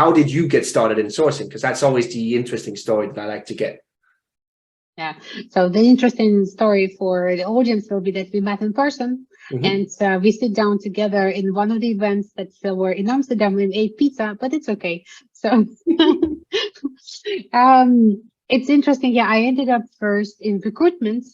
how did you get started in sourcing? Because that's always the interesting story that I like to get. Yeah. So the interesting story for the audience will be that we met in person, and we sit down together in one of the events that were in Amsterdam. We ate pizza, but it's okay. So it's interesting. Yeah, I ended up first in recruitment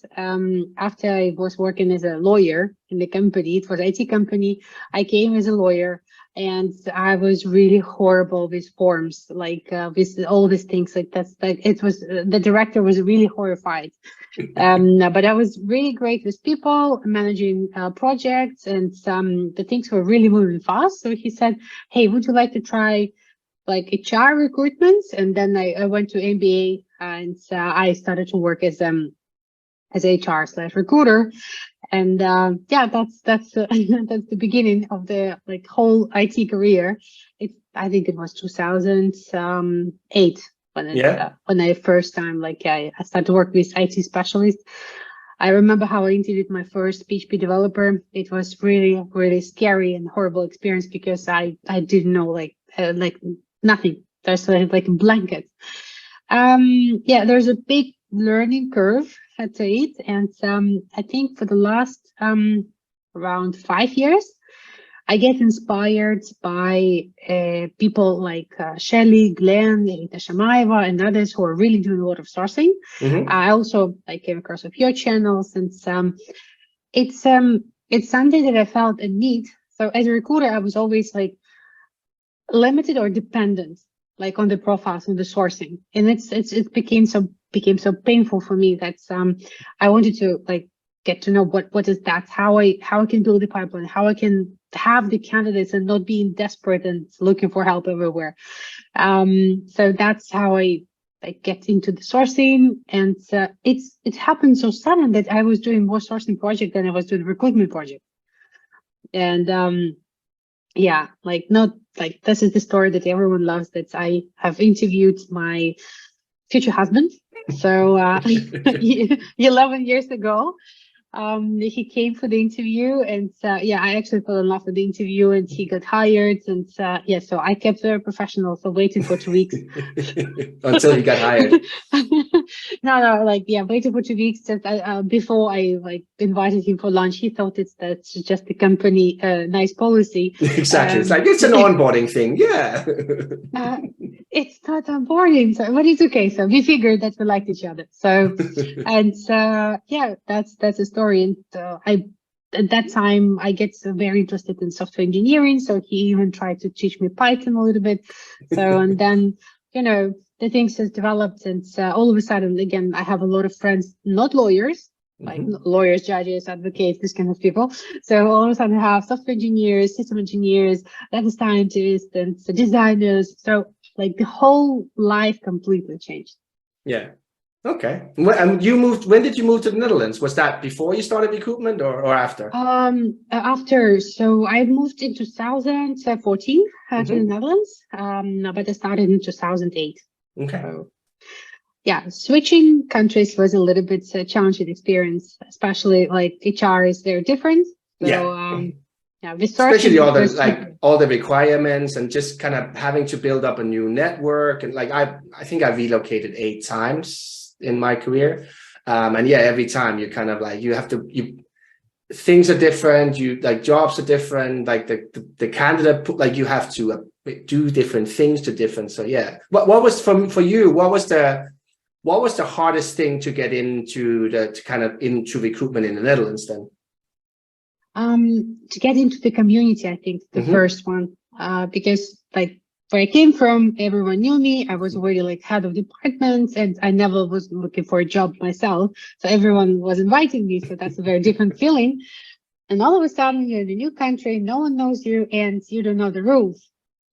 after I was working as a lawyer in the company. It was an IT company. I came as a lawyer. And I was really horrible with forms, like with all these things. Like it was the director was really horrified. But I was really great with people, managing projects, and the things were really moving fast. So he said, "Hey, would you like to try like HR recruitment?" And then I went to MBA, and I started to work as HR/recruiter. And yeah, that's that's the beginning of the like whole IT career. I think it was 2008 when I first time I started to work with IT specialists. I remember how I interviewed my first PHP developer. It was really, really scary and horrible experience because I didn't know like nothing. There's like a blanket. Yeah, there's a big learning curve at it, and I think for the last around 5 years, I get inspired by people like Shelley, Glenn, Rita Shamaeva, and others who are really doing a lot of sourcing. I also came across a few channels, and it's something that I felt a need. So as a recruiter, I was always like limited or dependent, like on the profiles and the sourcing, and it became so painful for me that I wanted to like get to know what is that, how I can build the pipeline, how I can have the candidates and not being desperate and looking for help everywhere. So that's how I get into the sourcing, and it happened so sudden that I was doing more sourcing project than I was doing recruitment project. And yeah, like not like this is the story that everyone loves, that I have interviewed my future husband. So 11 years ago, he came for the interview, and yeah, I actually fell in love with the interview, and he got hired, and yeah, so I kept very professional, so waited for 2 weeks until he got hired. No, like yeah, waited for 2 weeks just before I like invited him for lunch. He thought that's just the company nice policy. Exactly, it's like it's an onboarding thing. Yeah. It's not onboarding, so but it's okay. So we figured that we liked each other. So and yeah, that's a story. And I at that time I get very interested in software engineering. So he even tried to teach me Python a little bit. So and then the things has developed, and all of a sudden again I have a lot of friends, not lawyers, like lawyers, judges, advocates, this kind of people. So all of a sudden I have software engineers, system engineers, data scientists, and designers. So like the whole life completely changed. Yeah. Okay. And you moved, when did you move to the Netherlands? Was that before you started recruitment or after? After. So I moved in 2014 to the Netherlands, but I started in 2008. Okay. So, yeah, switching countries was a little bit challenging experience, especially like HR is very different. So, yeah, especially all the requirements and just kind of having to build up a new network. And like I think I relocated 8 times in my career, and yeah, every time you kind of like things are different, like jobs are different, like the candidate like you have to do different things to different. So yeah, what was for you, what was the hardest thing to get into into recruitment in the Netherlands then? To get into the community, I think the first one, because like where I came from, everyone knew me. I was already like head of departments, and I never was looking for a job myself. So everyone was inviting me. So that's a very different feeling. And all of a sudden you're in a new country, no one knows you, and you don't know the rules.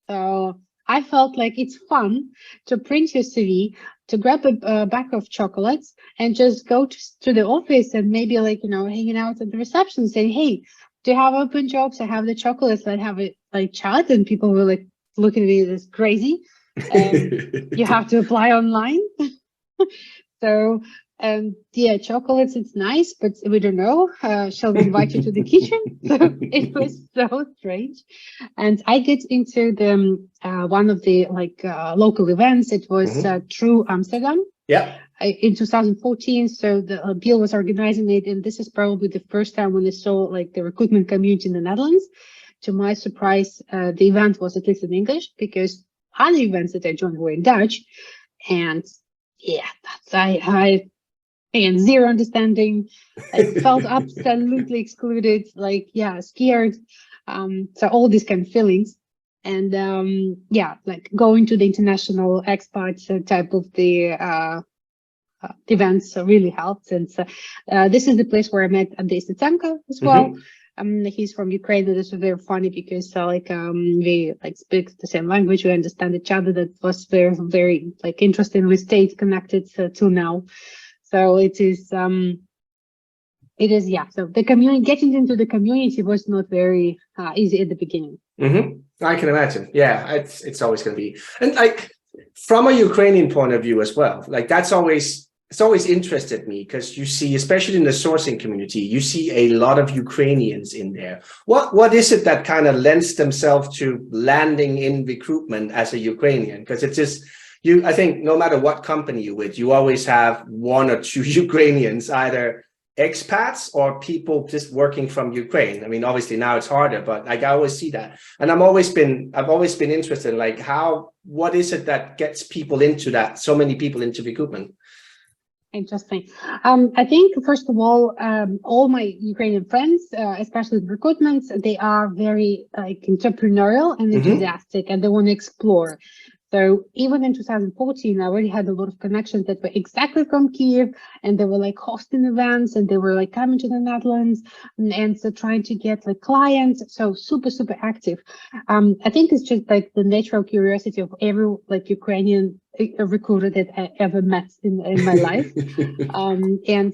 So I felt like it's fun to print your CV, to grab a bag of chocolates and just go to the office and maybe hanging out at the reception saying, hey, do you have open jobs? I have the chocolates. Let's have a chat. And people were like looking at me as crazy. You have to apply online. So And yeah, chocolates, it's nice, but we don't know. Shall we invite you to the kitchen? So it was so strange. And I get into the one of the local events. It was True Amsterdam. Yeah. In 2014. So the Bill was organizing it, and this is probably the first time when I saw like the recruitment community in the Netherlands. To my surprise, the event was at least in English, because other events that I joined were in Dutch. And yeah, I and zero understanding. I felt absolutely excluded, scared. So all these kind of feelings. And like going to the international expats type of the events really helped. And this is the place where I met Andrei Stitsenko as well. He's from Ukraine, and this was very funny because we speak the same language, we understand each other. That was very, very interesting. We stayed connected till now. So it is So the community, getting into the community was not very easy at the beginning. I can imagine. Yeah, it's always going to be, and from a Ukrainian point of view as well. It's always interested me, because you see, especially in the sourcing community, you see a lot of Ukrainians in there. What is it that kind of lends themselves to landing in recruitment as a Ukrainian? Because it's just, I think no matter what company you're with, you always have one or two Ukrainians, either expats or people just working from Ukraine. I mean, obviously now it's harder, but I always see that. And I've always been interested in what is it that gets people into that, so many people into recruitment? Interesting. I think, first of all my Ukrainian friends, especially in recruitment, they are very entrepreneurial and enthusiastic, and they want to explore. So even in 2014, I already had a lot of connections that were exactly from Kiev, and they were hosting events, and they were coming to the Netherlands, and so trying to get clients. So super, super active. I think it's just the natural curiosity of every Ukrainian recruiter that I ever met in my life. And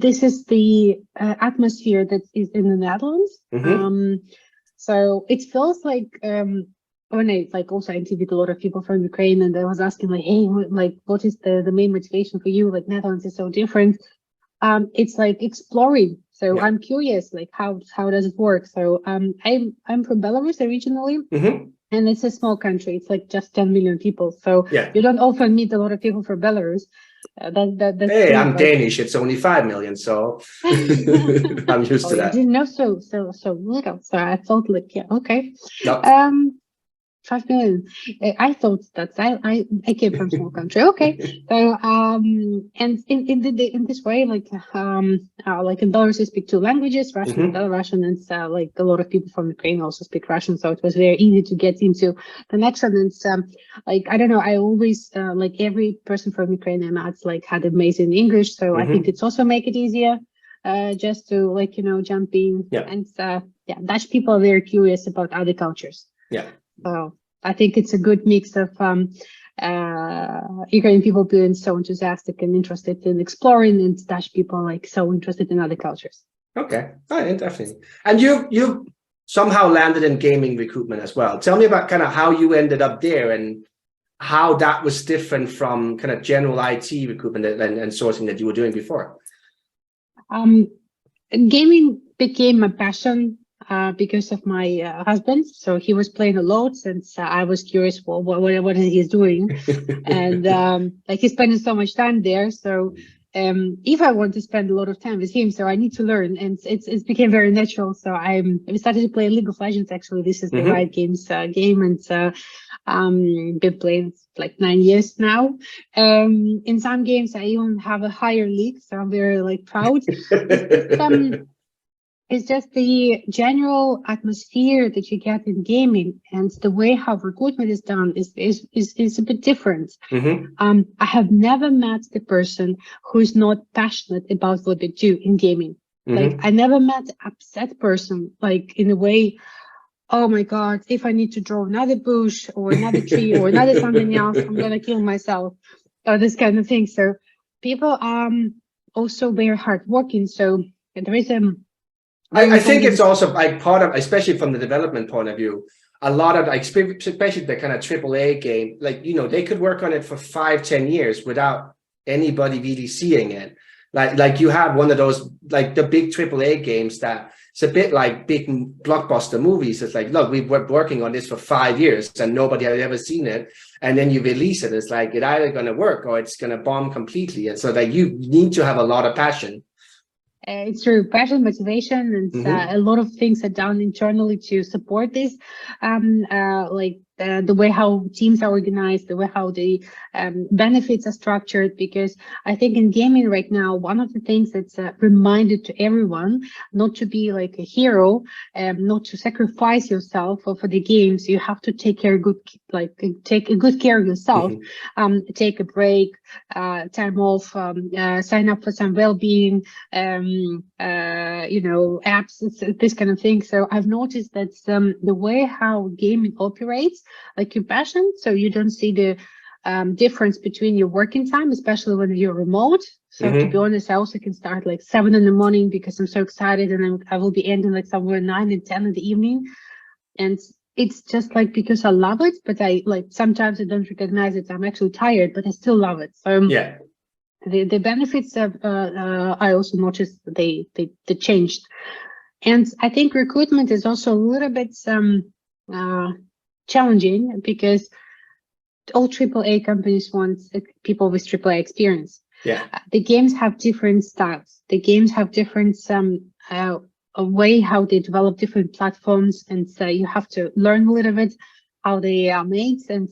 this is the atmosphere that is in the Netherlands. So it feels when I also interviewed a lot of people from Ukraine, and I was asking hey, what is the main motivation for you? Netherlands is so different. It's exploring. So I'm curious, how does it work? So I'm from Belarus originally. And it's a small country. It's just 10 million people. So you don't often meet a lot of people from Belarus. Hey, I'm Danish. It's only 5 million, so I'm used to that. I didn't know so little. So I thought okay. Nope. 5 million. I thought that I came from a small country. Okay. So and in this way, in Belarus, you speak two languages, Russian and Belarusian, and a lot of people from Ukraine also speak Russian. So it was very easy to get into connection. And I don't know, I always every person from Ukraine I met had amazing English. So I think it's also make it easier just to jump in. And Dutch people are very curious about other cultures. So I think it's a good mix of Ukrainian people being so enthusiastic and interested in exploring, and Dutch people so interested in other cultures. Okay, definitely. And you somehow landed in gaming recruitment as well. Tell me about kind of how you ended up there and how that was different from kind of general IT recruitment and sourcing that you were doing before. Gaming became a passion because of my husband. So he was playing a lot, and I was curious what he's doing. And he's spending so much time there. So if I want to spend a lot of time with him, so I need to learn, and it became very natural. So we started to play League of Legends. Actually, this is the Riot Games game, and been playing 9 years now. In some games, I even have a higher league, so I'm very proud. It's just the general atmosphere that you get in gaming, and the way how recruitment is done is a bit different. I have never met the person who is not passionate about what they do in gaming. I never met an upset person, in a way, oh my God, if I need to draw another bush or another tree or another something else, I'm going to kill myself, or this kind of thing. So people are also very hardworking. So there is I think it's also part of, especially from the development point of view, a lot of especially the kind of AAA game, they could work on it for 5-10 years without anybody really seeing it. Like you have one of those, like the big AAA games that it's a bit like big blockbuster movies. It's like, look, we've been working on this for 5 years and nobody had ever seen it. And then you release it. It's like, it's either going to work or it's going to bomb completely. And so that you need to have a lot of passion. It's true, passion, motivation, and a lot of things are done internally to support this. The way how teams are organized, the way how the benefits are structured. Because I think in gaming right now, one of the things that's reminded to everyone not to be like a hero, not to sacrifice yourself for the games. You have to take care take a good care of yourself. Take a break, time off, sign up for some well-being. Apps, this kind of thing. So I've noticed that the way how gaming operates, like your passion, so you don't see the difference between your working time, especially when you're remote. So to be honest, I also can start like 7 in the morning because I'm so excited, and I will be ending like somewhere 9 and 10 in the evening. And it's just like because I love it, but I like sometimes I don't recognize it. I'm actually tired, but I still love it. So yeah. The benefits of I also noticed they changed, and I think recruitment is also a little bit challenging because all AAA companies want people with AAA experience. Yeah, the games have different styles. The games have different a way how they develop different platforms, and so you have to learn a little bit how they are made, and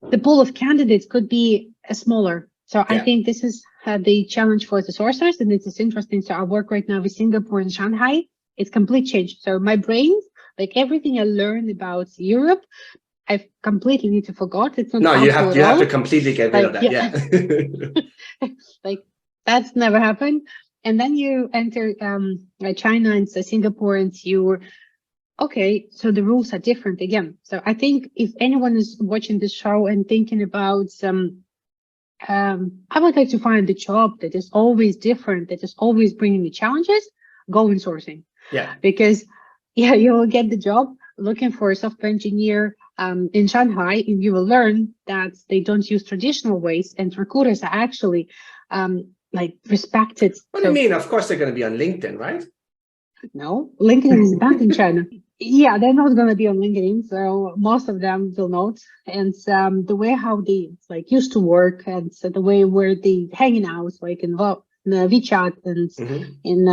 the pool of candidates could be smaller. So I think this is the challenge for the sourcers, and it is interesting. So I work right now with Singapore and Shanghai. It's complete change. So my brain, like everything I learned about Europe, I've completely need to forgot. It's not. No, you have to completely get rid of that. Yeah. Like that's never happened. And then you enter China and Singapore, and you're okay. So the rules are different again. So I think if anyone is watching this show and thinking about I would like to find a job that is always different, that is always bringing me challenges, go in sourcing. Yeah. Because you will get the job looking for a software engineer in Shanghai, and you will learn that they don't use traditional ways, and recruiters are actually respected. What do you mean? Of course they're going to be on LinkedIn, right? No, LinkedIn is banned in China. Yeah, they're not going to be on LinkedIn, so most of them will not. And the way how they used to work, and so the way where they hanging out, like in the WeChat and in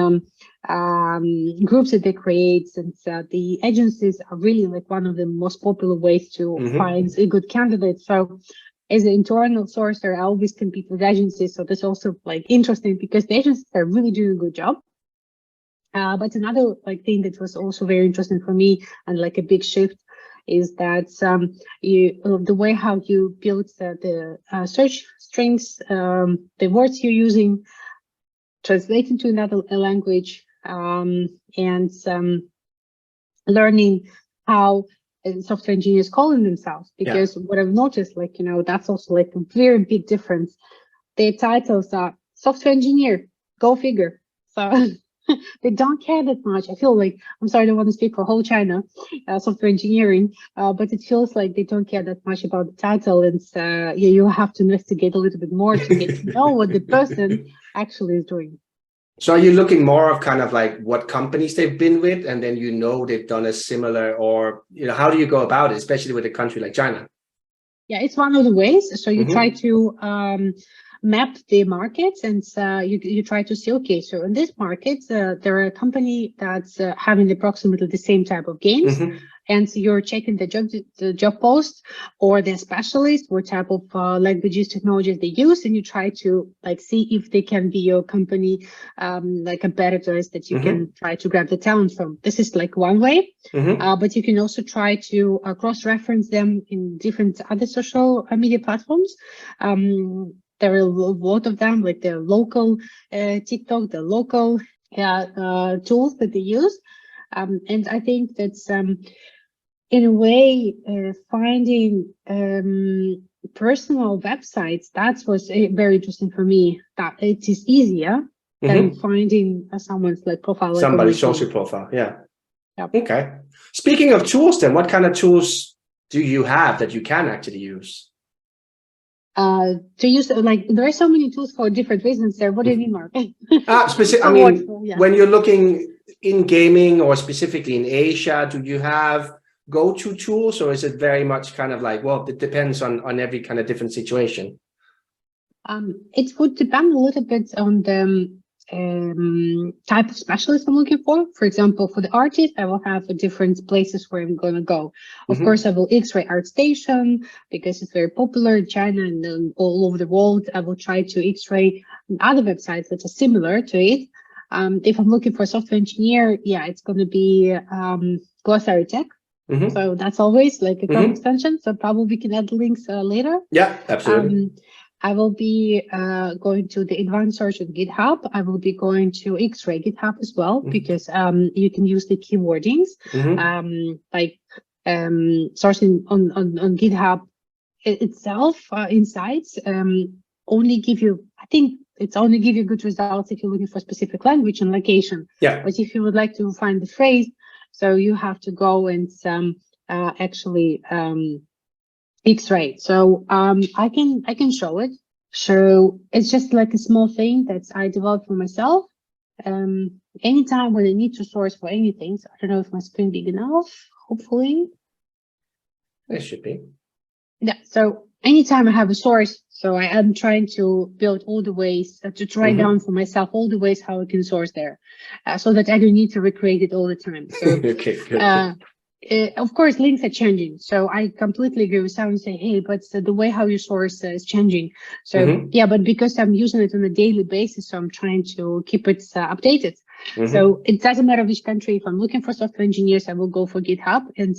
groups that they create, and the agencies are really like one of the most popular ways to find a good candidate. So as an internal sourcer, I always compete with agencies. So that's also interesting because the agencies are really doing a good job. But another thing that was also very interesting for me, and a big shift, is that the way how you build the search strings, the words you're using, translate into another language, and learning how software engineers calling themselves. Because what I've noticed, that's also a very big difference. Their titles are software engineer, go figure. So they don't care that much. I feel like, I'm sorry, I don't want to speak for whole China, software engineering, but it feels like they don't care that much about the title. And you have to investigate a little bit more to get to know what the person actually is doing. So are you looking more of kind of what companies they've been with, and then they've done a similar, or how do you go about it, especially with a country like China? Yeah, it's one of the ways. So you try to map the markets, and you try to see, okay, so in this market, there are a company that's having approximately the same type of games. And so you're checking the job post or the specialist, what type of languages, technologies they use, and you try to see if they can be your company competitors that you can try to grab the talent from. This is one way, but you can also try to cross-reference them in different other social media platforms. There are a lot of them, like the local TikTok, the local tools that they use, and I think that's in a way, finding personal websites, that was very interesting for me, that it is easier than finding someone's profile. Somebody's social profile, yeah. Okay. Speaking of tools then, what kind of tools do you have that you can actually use? To use, like, there are so many tools for different reasons there. What do you mean, Mark? Specific, I For what? mean, Yeah. when you're looking in gaming or specifically in Asia, do you have go-to tools, or is it very much kind of like, well, it depends on every kind of different situation? It would depend a little bit on the type of specialist I'm looking for. For example, for the artist, I will have different places where I'm going to go. Of course, I will X-ray ArtStation because it's very popular in China and all over the world. I will try to X-ray other websites that are similar to it. If I'm looking for a software engineer, yeah, it's going to be Glossary Tech. So that's always like a Chrome extension. So probably we can add links later. Yeah, absolutely. I will be going to the advanced search on GitHub. I will be going to X-ray GitHub as well, because you can use the keywordings, like sourcing on GitHub itself. Insights only give you, I think it's only give you good results if you're looking for a specific language and location. Yeah. But if you would like to find the phrase, so you have to go and actually X-ray. So I can show it. So it's just like a small thing that I developed for myself. Anytime when I need to source for anything, so I don't know if my screen big enough, hopefully. It should be. Yeah, so anytime I have a source, so I am trying to build all the ways to try down for myself all the ways how I can source there, so that I don't need to recreate it all the time. So okay, good. Of course, links are changing. So I completely agree with someone say, hey, but the way how you source is changing. So yeah, but because I'm using it on a daily basis, so I'm trying to keep it updated. So it doesn't matter which country. If I'm looking for software engineers, I will go for GitHub. And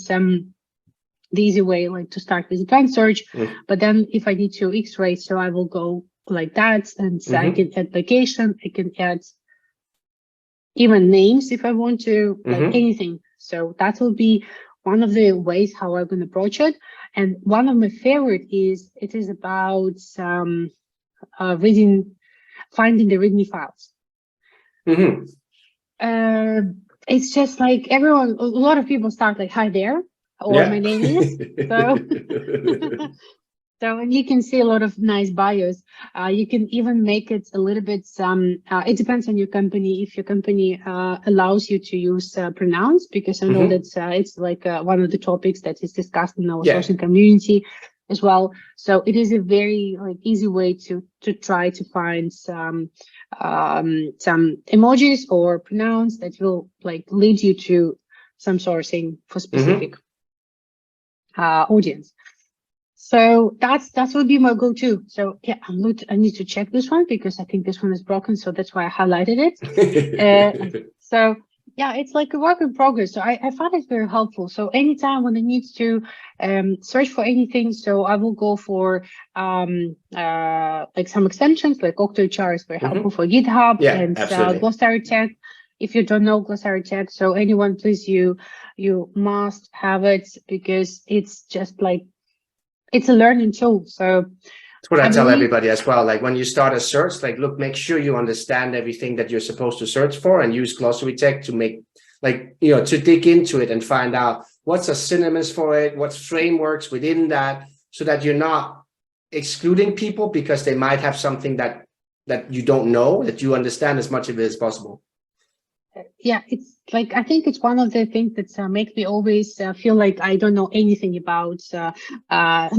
the easy way, like to start with advanced search. But then if I need to X-ray, so I will go like that. And so I can add location. I can add even names if I want to, like anything. So that will be one of the ways how I'm going to approach it. And one of my favorite is, it is about finding the README files. It's just like a lot of people start like, hi there, or my name is. So, and you can see a lot of nice bios. You can even make it a little bit, it depends on your company. If your company allows you to use pronouns, because I know that it's like one of the topics that is discussed in our social community as well. So it is a very like easy way to try to find some emojis or pronouns that will like lead you to some sourcing for specific audience. So that would be my go-to. So yeah, I need to check this one because I think this one is broken. So that's why I highlighted it. So yeah, it's like a work in progress. So I found it very helpful. So anytime when I need to search for anything, so I will go for like some extensions, like OctoHR is very helpful for GitHub, and Glossary Tech. If you don't know Glossary Tech, so anyone, please, you must have it, because it's just like, it's a learning tool. So that's what I tell everybody as well. Like when you start a search, like, look, make sure you understand everything that you're supposed to search for, and use Glossary Tech to make, like, you know, to dig into it and find out what's a synonyms for it, what's frameworks within that, so that you're not excluding people because they might have something that you don't know, that you understand as much of it as possible. Yeah, it's like, I think it's one of the things that make me always feel like I don't know anything about, not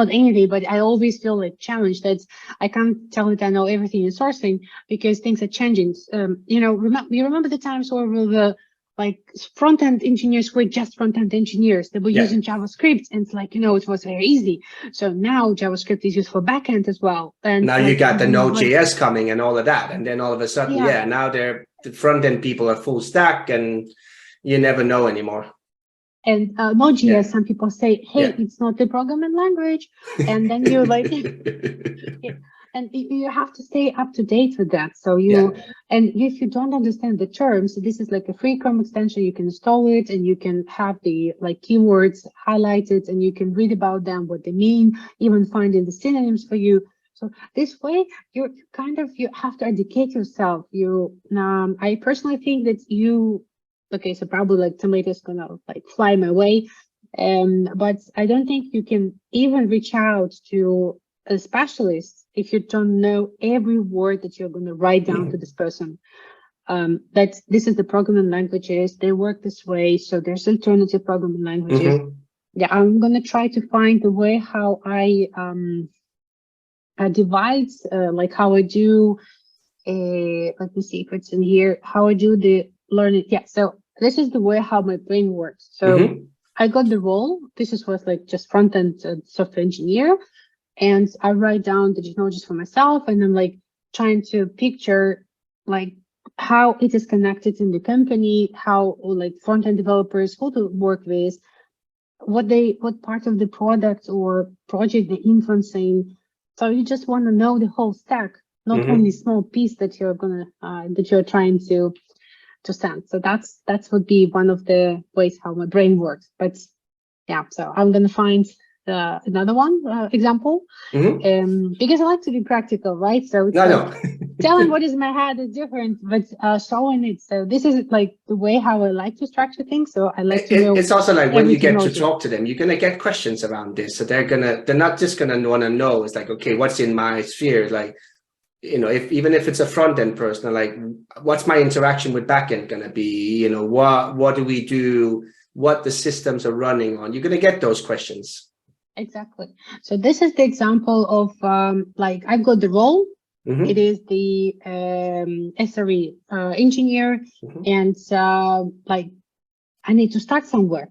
anything, but I always feel like challenged that I can't tell that I know everything in sourcing, because things are changing. You know, you remember the times where we were like front-end engineers were just front-end engineers. They were using JavaScript, and it's like, you know, it was very easy. So now JavaScript is used for backend as well. And now you got the Node.js coming and all of that, and then all of a sudden, now the front-end people are full stack, and you never know anymore. And Node.js, some people say, hey, it's not the programming language. And then you're like, and you have to stay up to date with that. So and if you don't understand the terms, this is like a free Chrome extension. You can install it, and you can have the like keywords highlighted, and you can read about them, what they mean, even finding the synonyms for you. So this way, you have to educate yourself. I personally think that okay, so probably like tomatoes gonna like fly my way, but I don't think you can even reach out to a specialist, if you don't know every word that you're going to write down to this person, this is the programming languages, they work this way, so there's alternative programming languages. Yeah, I'm going to try to find a way how I divide, like how I do let me see if it's in here, how I do the learning. Yeah, so this is the way how my brain works. So I got the role. This was like just front-end software engineer, and I write down the technologies for myself, and I'm like trying to picture like how it is connected in the company, how like front-end developers, who to work with, what part of the product or project they're influencing. So you just want to know the whole stack, not only small piece that you're trying to send. So that's would be one of the ways how my brain works. But yeah, so I'm gonna find another one example, because I like to be practical, right? So it's telling what is in my head is different, but showing it. So this is like the way how I like to structure things. So I like to know. It's also like when you get to talk to them, you're gonna get questions around this. So they're not just gonna want to know. It's like, okay, what's in my sphere? Like, you know, even if it's a front end person, like, what's my interaction with backend gonna be? You know, what do we do? What the systems are running on? You're gonna get those questions. Exactly. So this is the example of like I've got the role. It is the SRE engineer, and like I need to start somewhere.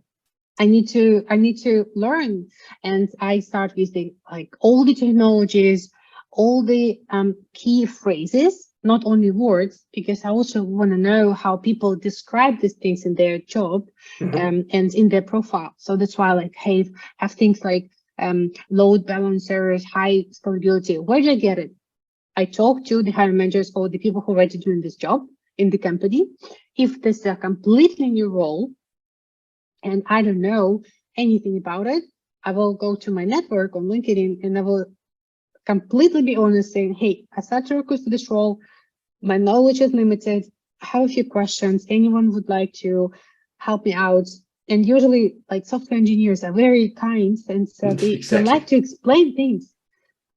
I need to learn, and I start with the like all the technologies, all the key phrases, not only words, because I also want to know how people describe these things in their job and in their profile. So that's why I like have things like load balancers, high scalability. Where did I get it? I talk to the hiring managers or the people who are already doing this job in the company. If this is a completely new role and I don't know anything about it, I will go to my network on LinkedIn and I will completely be honest, saying, hey, I start to request for this role. My knowledge is limited. I have a few questions. Anyone would like to help me out? And usually, like software engineers are very kind, and so they like to explain things.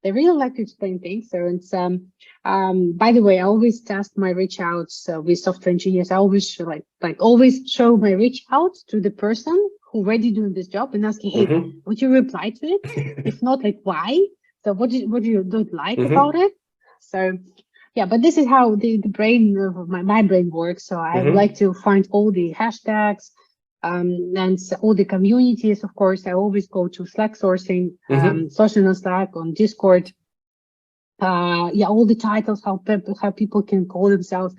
They really like to explain things. So it's by the way, I always test my reach outs with software engineers. I always show, always show my reach out to the person who already doing this job and asking, hey, would you reply to it? If not, like why? So what do you don't like about it? So yeah, but this is how the brain of my brain works. So I would like to find all the hashtags and all the communities. Of course, I always go to Slack sourcing, social on Slack, on Discord. Yeah, all the titles, how people can call themselves.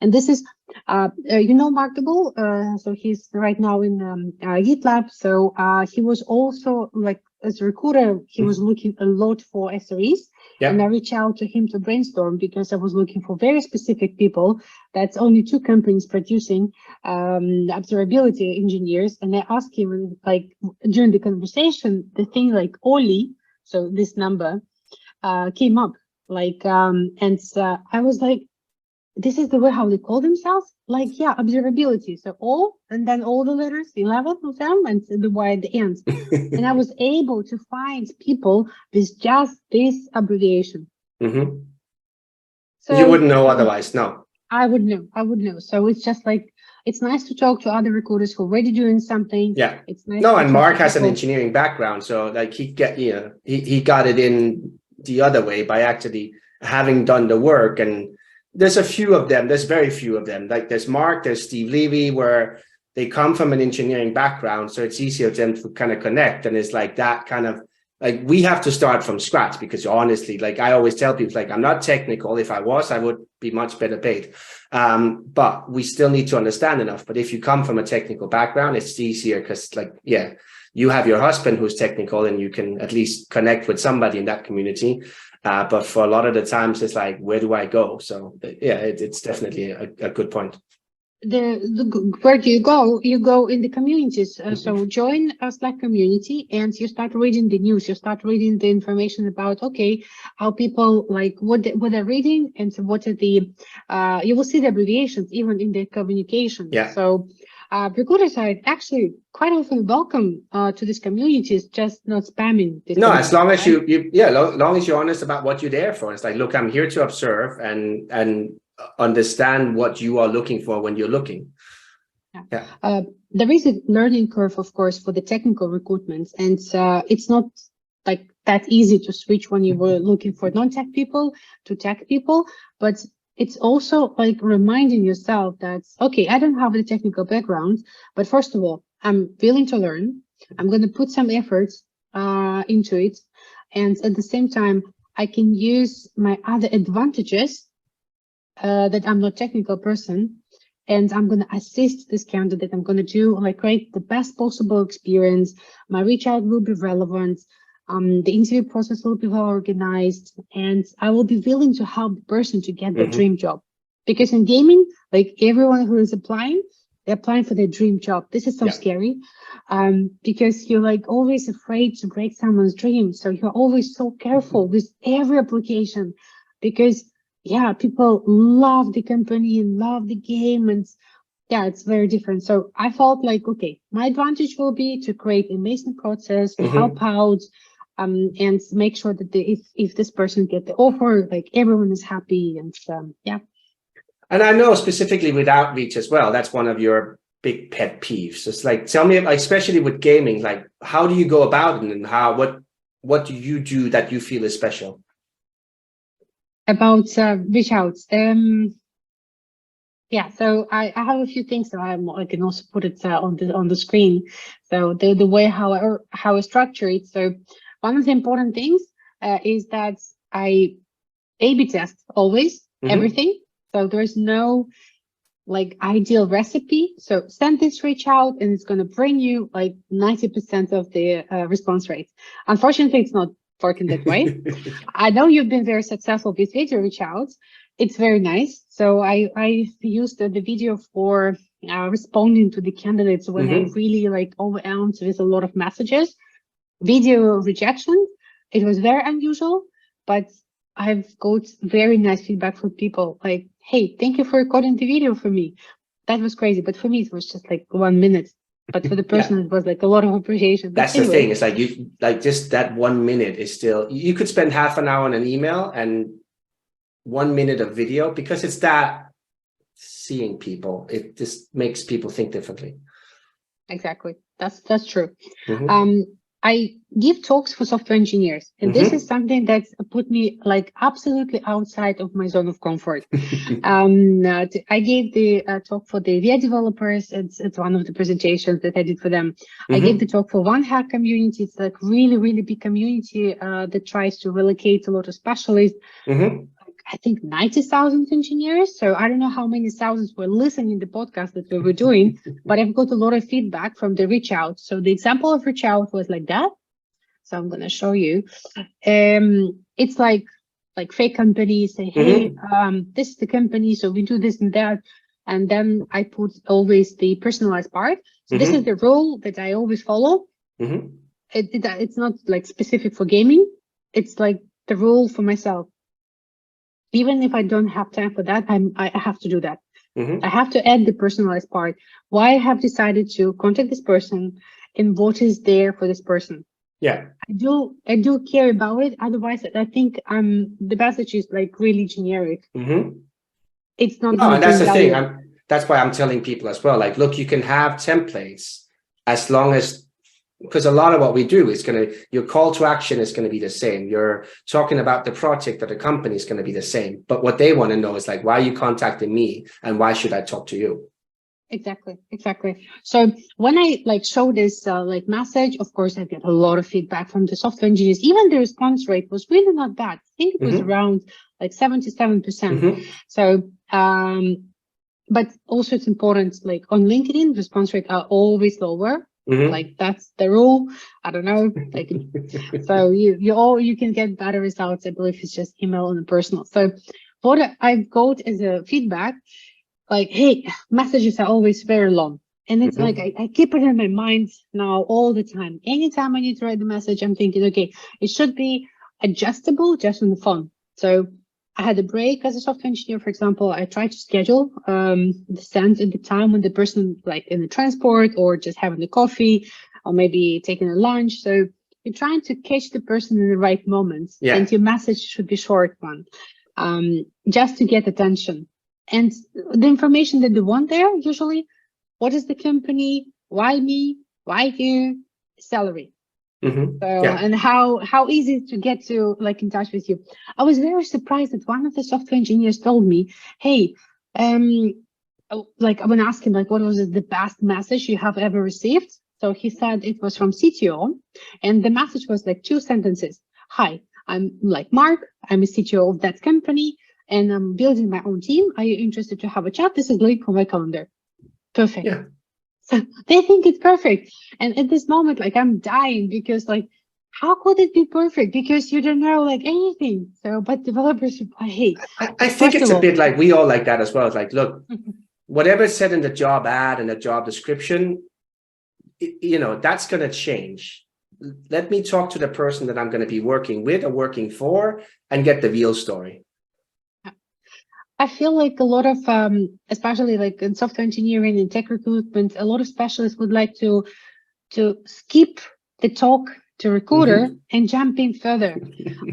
And this is, you know, Markable. So he's right now in GitLab. So he was also like, as a recruiter, he was looking a lot for SREs. And I reached out to him to brainstorm because I was looking for very specific people. That's only 2 companies producing observability engineers. And I asked him, like, during the conversation, the thing like Oli, so this number came up. Like, and I was like, this is the way how they call themselves? Like, yeah, observability. So O, and then all the letters, 11 of them, and the Y at the end. And I was able to find people with just this abbreviation. So you wouldn't know otherwise, no. I would know. So it's just like, it's nice to talk to other recruiters who are already doing something. Yeah. It's nice. No, and Mark has an engineering background. So like he got it in the other way by actually having done the work. And there's a few of them. There's very few of them. Like there's Mark, there's Steve Levy, where they come from an engineering background. So it's easier for them to kind of connect. And it's like that kind of, like, we have to start from scratch because honestly, like I always tell people, like, I'm not technical. If I was, I would be much better paid. But we still need to understand enough. But if you come from a technical background, it's easier because, like, yeah, you have your husband who's technical and you can at least connect with somebody in that community. But for a lot of the times, it's like, where do I go? So yeah, it's definitely a good point. Where do you go? You go in the communities. So join a Slack community and you start reading the news. You start reading the information about, okay, how people like what they're reading and what are the, you will see the abbreviations even in the communication. Yeah. So recruiters are actually quite often welcome to these communities, just not spamming this No, as long as right? long as you're honest about what you're there for. It's like, look, I'm here to observe and understand what you are looking for when you're looking. Yeah. There is a learning curve, of course, for the technical recruitments, and it's not like that easy to switch when you were looking for non-tech people to tech people, but it's also like reminding yourself that, okay, I don't have the technical background, but first of all, I'm willing to learn. I'm going to put some effort into it. And at the same time, I can use my other advantages that I'm not a technical person, and I'm going to assist this candidate. I'm going to do like create the best possible experience. My reach out will be relevant. The interview process will be well organized, and I will be willing to help the person to get the dream job. Because in gaming, like everyone who is applying, they're applying for their dream job. This is so scary, because you're like always afraid to break someone's dream. So you're always so careful with every application, because people love the company and love the game, and it's very different. So I felt like, okay, my advantage will be to create an amazing process, to help out, and make sure that if this person get the offer, like everyone is happy, and And I know specifically with outreach as well, that's one of your big pet peeves. It's like, tell me, especially with gaming, like how do you go about it, and what do you do that you feel is special? About reach outs. So I have a few things that I can also put it on the screen. So the way how I structure it. So one of the important things is that I A/B test always everything. So there's no like ideal recipe. So send this reach out and it's going to bring you like 90% of the response rate. Unfortunately, it's not working that way. I know you've been very successful with video reach outs. It's very nice. So I used the video for responding to the candidates when I really like overwhelmed with a lot of messages. Video rejection, it was very unusual, but I've got very nice feedback from people like, hey, thank you for recording the video for me. That was crazy. But for me, it was just like 1 minute. But for the person, it was like a lot of appreciation. But that's anyway, the thing. It's like you like just that 1 minute is still, you could spend half an hour on an email and 1 minute of video, because it's that seeing people. It just makes people think differently. Exactly. That's true. I give talks for software engineers, and this is something that's put me like absolutely outside of my zone of comfort. I gave the talk for the VI developers. It's one of the presentations that I did for them. I gave the talk for One Hack community. It's like really, really big community that tries to relocate a lot of specialists. I think 90,000 engineers. So I don't know how many thousands were listening to the podcast that we were doing, but I've got a lot of feedback from the reach out. So the example of reach out was like that. So I'm going to show you. It's like fake companies say, hey, this is the company, so we do this and that. And then I put always the personalized part. So this is the rule that I always follow. It's not like specific for gaming. It's like the rule for myself. Even if I don't have time for that, I have to do that. I have to add the personalized part. Why I have decided to contact this person and what is there for this person. I do care about it. Otherwise, I think the message is like really generic. It's not. No, and that's the thing. That's why I'm telling people as well. Like, look, you can have templates as long as, because a lot of what we do is your call to action is going to be the same. You're talking about the project or the company is going to be the same. But what they want to know is like, why are you contacting me and why should I talk to you? Exactly. So when I like show this like message, of course, I get a lot of feedback from the software engineers. Even the response rate was really not bad. I think it was around like 77%. So, but also it's important, like on LinkedIn, response rates are always lower. Like that's the rule. I don't know. Like, so you can get better results. I believe it's just email and personal. So what I've got as a feedback, like, hey, messages are always very long. And it's like, I keep it in my mind now all the time. Anytime I need to write the message, I'm thinking, okay, it should be adjustable just on the phone. So I had a break as a software engineer, for example. I tried to schedule the sense at the time when the person like in the transport or just having a coffee or maybe taking a lunch. So you're trying to catch the person in the right moments, and your message should be short one, just to get attention. And the information that they want there, usually, what is the company? Why me? Why you? Salary. So, and how easy to get to like in touch with you. I was very surprised that one of the software engineers told me, hey, like when I asked him like what was the best message you have ever received, so he said it was from CTO, and the message was like 2 sentences. Hi, I'm like Mark, I'm a CTO of that company, and I'm building my own team. Are you interested to have a chat? This is the link on my calendar. Perfect. Yeah. So they think it's perfect. And at this moment, like I'm dying because like, how could it be perfect? Because you don't know like anything. So, but developers reply, hey, I think it's a bit like we all like that as well. It's like, look, whatever is said in the job ad and the job description, you know, that's going to change. Let me talk to the person that I'm going to be working with or working for and get the real story. I feel like a lot of, especially like in software engineering and tech recruitment, a lot of specialists would like to skip the talk to recruiter and jump in further.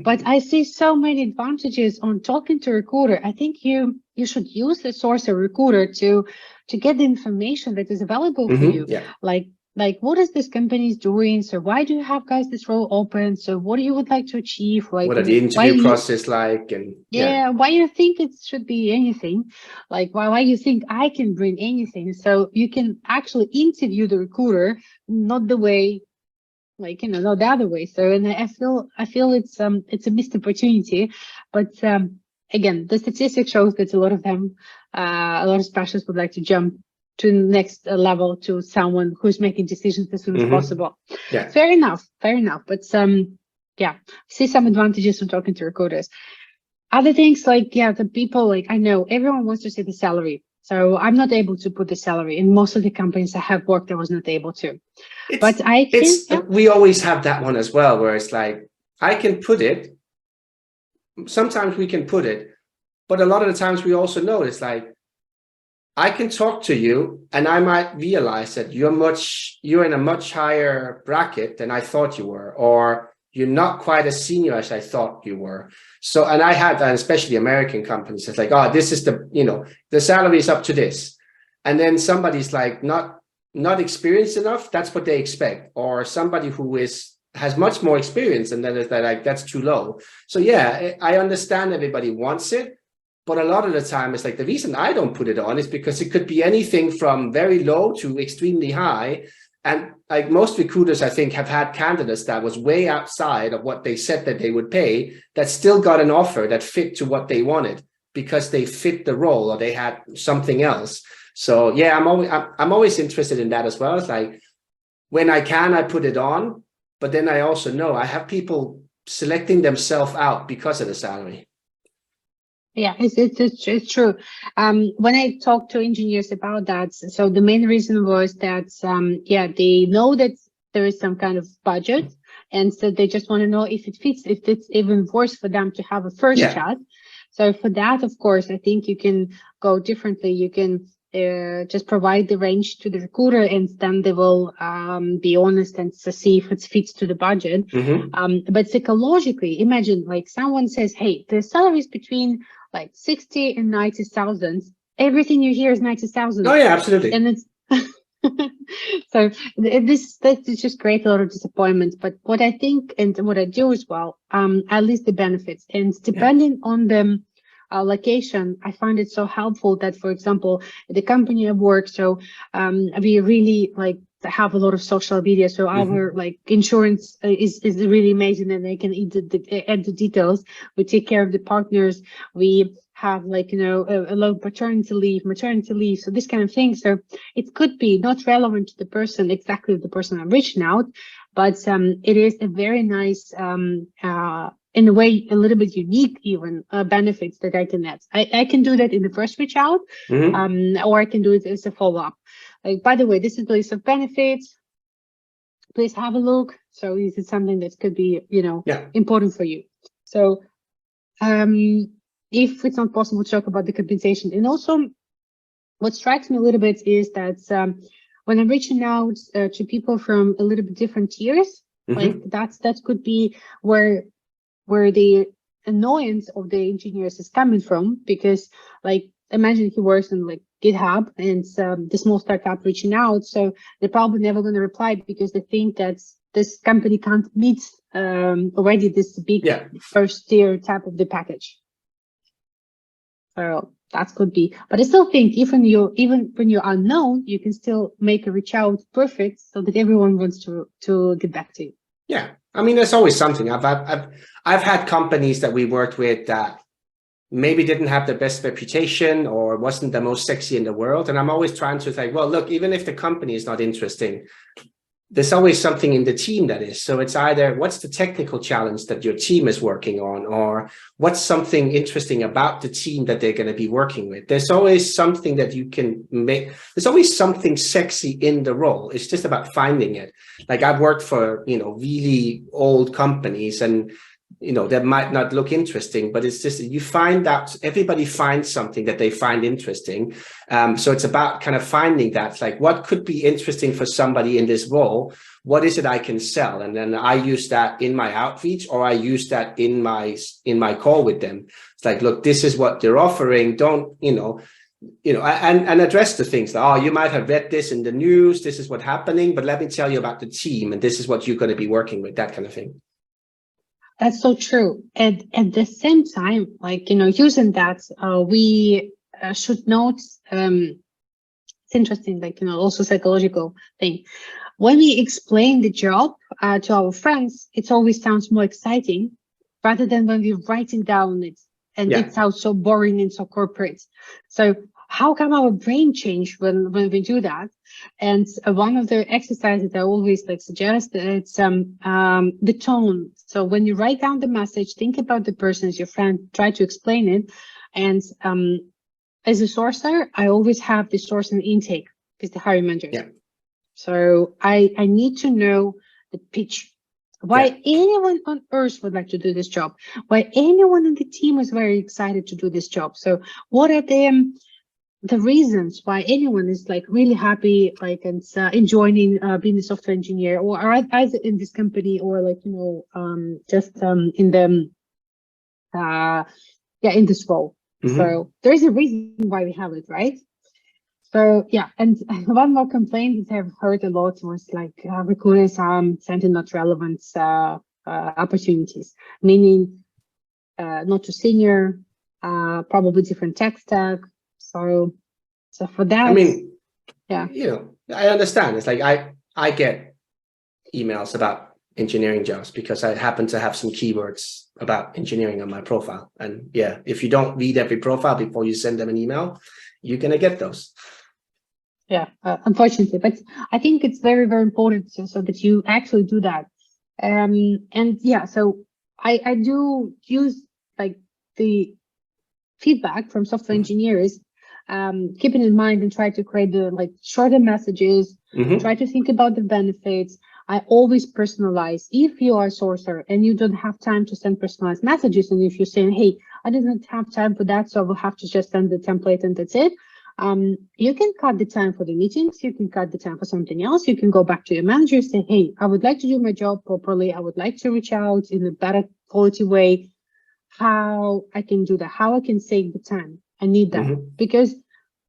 But I see so many advantages on talking to recruiter. I think you should use the source of recruiter to get the information that is available for you. Yeah. Like what is this company is doing? So why do you have guys this role open? So what do you would like to achieve? Like what are the interview process like? And why you think it should be anything? Like why you think I can bring anything? So you can actually interview the recruiter, not the way, like not the other way. So and I feel it's a missed opportunity, but again, the statistics shows that a lot of them, a lot of specialists would like to jump to the next level to someone who's making decisions as soon as possible. Yeah. Fair enough. But yeah, see some advantages from talking to recruiters. Other things like, the people, like I know everyone wants to see the salary. So I'm not able to put the salary in most of the companies I have worked, I was not able to. But I can, we always have that one as well, where it's like, I can put it, sometimes we can put it, but a lot of the times we also know it's like, I can talk to you and I might realize that you're in a much higher bracket than I thought you were, or you're not quite as senior as I thought you were. So, and I had, and especially American companies, it's like, oh, this is the salary is up to this. And then somebody's like, not experienced enough. That's what they expect. Or somebody who has much more experience, and then it's like, that's too low. So yeah, I understand everybody wants it. But a lot of the time, it's like the reason I don't put it on is because it could be anything from very low to extremely high. And like most recruiters, I think, have had candidates that was way outside of what they said that they would pay, that still got an offer that fit to what they wanted because they fit the role or they had something else. So yeah, I'm always interested in that as well. It's like when I can, I put it on, but then I also know I have people selecting themselves out because of the salary. Yeah, it's true. When I talk to engineers about that, so the main reason was that, they know that there is some kind of budget, and so they just want to know if it fits, if it's even worse for them to have a first chat. So for that, of course, I think you can go differently. You can just provide the range to the recruiter, and then they will be honest and see if it fits to the budget. But psychologically, imagine like someone says, hey, the salary is between like 60 and 90,000. Everything you hear is 90,000. Oh yeah, absolutely. And it's so that just creates a lot of disappointment. But what I think and what I do as well, at least the benefits, and depending on the location, I find it so helpful that, for example, the company I work, so we really like have a lot of social media. So our like insurance is really amazing, and they can add the details. We take care of the partners. We have like, a lot of paternity leave, maternity leave. So this kind of thing. So it could be not relevant to the person, exactly the person I'm reaching out, but it is a very nice, in a way, a little bit unique even benefits that I can add. I can do that in the first reach out, or I can do it as a follow-up. Like, by the way, this is the list of benefits. Please have a look. So this is something that could be, important for you. So, if it's not possible to talk about the compensation. And also, what strikes me a little bit is that when I'm reaching out to people from a little bit different tiers, like that could be where the annoyance of the engineers is coming from, because like imagine he works in like GitHub and the small startup reaching out, so they're probably never going to reply because they think that this company can't meet already this big first tier type of the package. So that could be, but I still think even when you're unknown, you can still make a reach out perfect so that everyone wants to get back to you. Yeah, I mean, there's always something. I've had companies that we worked with that maybe didn't have the best reputation or wasn't the most sexy in the world, and I'm always trying to think, well, look, even if the company is not interesting, there's always something in the team that is. So it's either what's the technical challenge that your team is working on, or what's something interesting about the team that they're going to be working with. There's always something that you can make. There's always something sexy in the role. It's just about finding it. Like I've worked for, really old companies, and that might not look interesting, but it's just you find that everybody finds something that they find interesting. So it's about kind of finding that, like, what could be interesting for somebody in this role? What is it I can sell? And then I use that in my outreach, or I use that in my call with them. It's like, look, this is what they're offering. Don't, and address the things that, you might have read this in the news. This is what's happening, but let me tell you about the team, and this is what you're going to be working with, that kind of thing. That's so true. And at the same time, like, using that, we should note, it's interesting, like, also psychological thing. When we explain the job to our friends, it always sounds more exciting rather than when we're writing down it and it sounds so boring and so corporate. So how come our brain change when we do that? And one of the exercises I always suggest, it's the tone. So when you write down the message, think about the person as your friend, try to explain it. And as a sourcer, I always have the source and intake because the hiring manager. Yeah. So I need to know the pitch. Why anyone on earth would like to do this job? Why anyone in the team is very excited to do this job? So what are the reasons why anyone is really happy, and enjoying being a software engineer, or either in this company, or just in the in this role. So there is a reason why we have it, right? So and one more complaint that I've heard a lot was recruiters sending not relevant opportunities, meaning not too senior, probably different tech stack. So for that, I mean, I understand. It's like I get emails about engineering jobs because I happen to have some keywords about engineering on my profile. And if you don't read every profile before you send them an email, you're going to get those. Unfortunately, but I think it's very, very important so that you actually do that. So I do use the feedback from software engineers, keeping in mind and try to create the shorter messages, try to think about the benefits. I always personalize. If you are a sourcer and you don't have time to send personalized messages, and if you're saying, hey, I didn't have time for that, so I will have to just send the template and that's it. You can cut the time for the meetings. You can cut the time for something else. You can go back to your manager and say, hey, I would like to do my job properly. I would like to reach out in a better quality way. How I can do that, how I can save the time. I need that because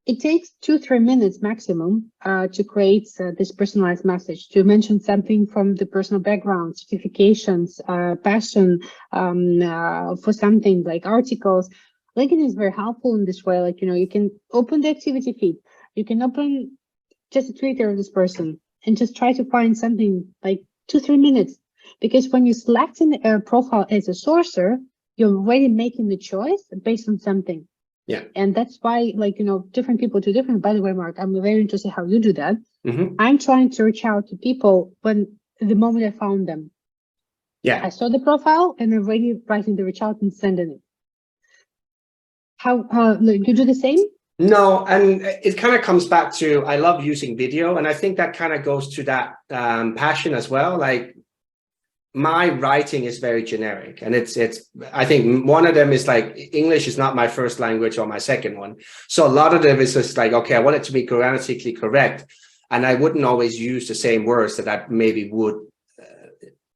it takes 2-3 minutes maximum to create this personalized message, to mention something from the personal background, certifications, passion for something like articles. LinkedIn is very helpful in this way. You can open the activity feed. You can open just a Twitter of this person and just try to find something 2-3 minutes. Because when you select a profile as a sourcer, you're already making the choice based on something. Yeah. And that's why, different people do different. By the way, Mark, I'm very interested how you do that. I'm trying to reach out to people the moment I found them. Yeah. I saw the profile and I'm already writing the reach out and sending it. How you do the same? No, and it kind of comes back to, I love using video. And I think that kind of goes to that passion as well. my writing is very generic, and it's I think one of them is like English is not my first language or my second one, so a lot of them is just like, okay, I want it to be grammatically correct, and I wouldn't always use the same words that I maybe would.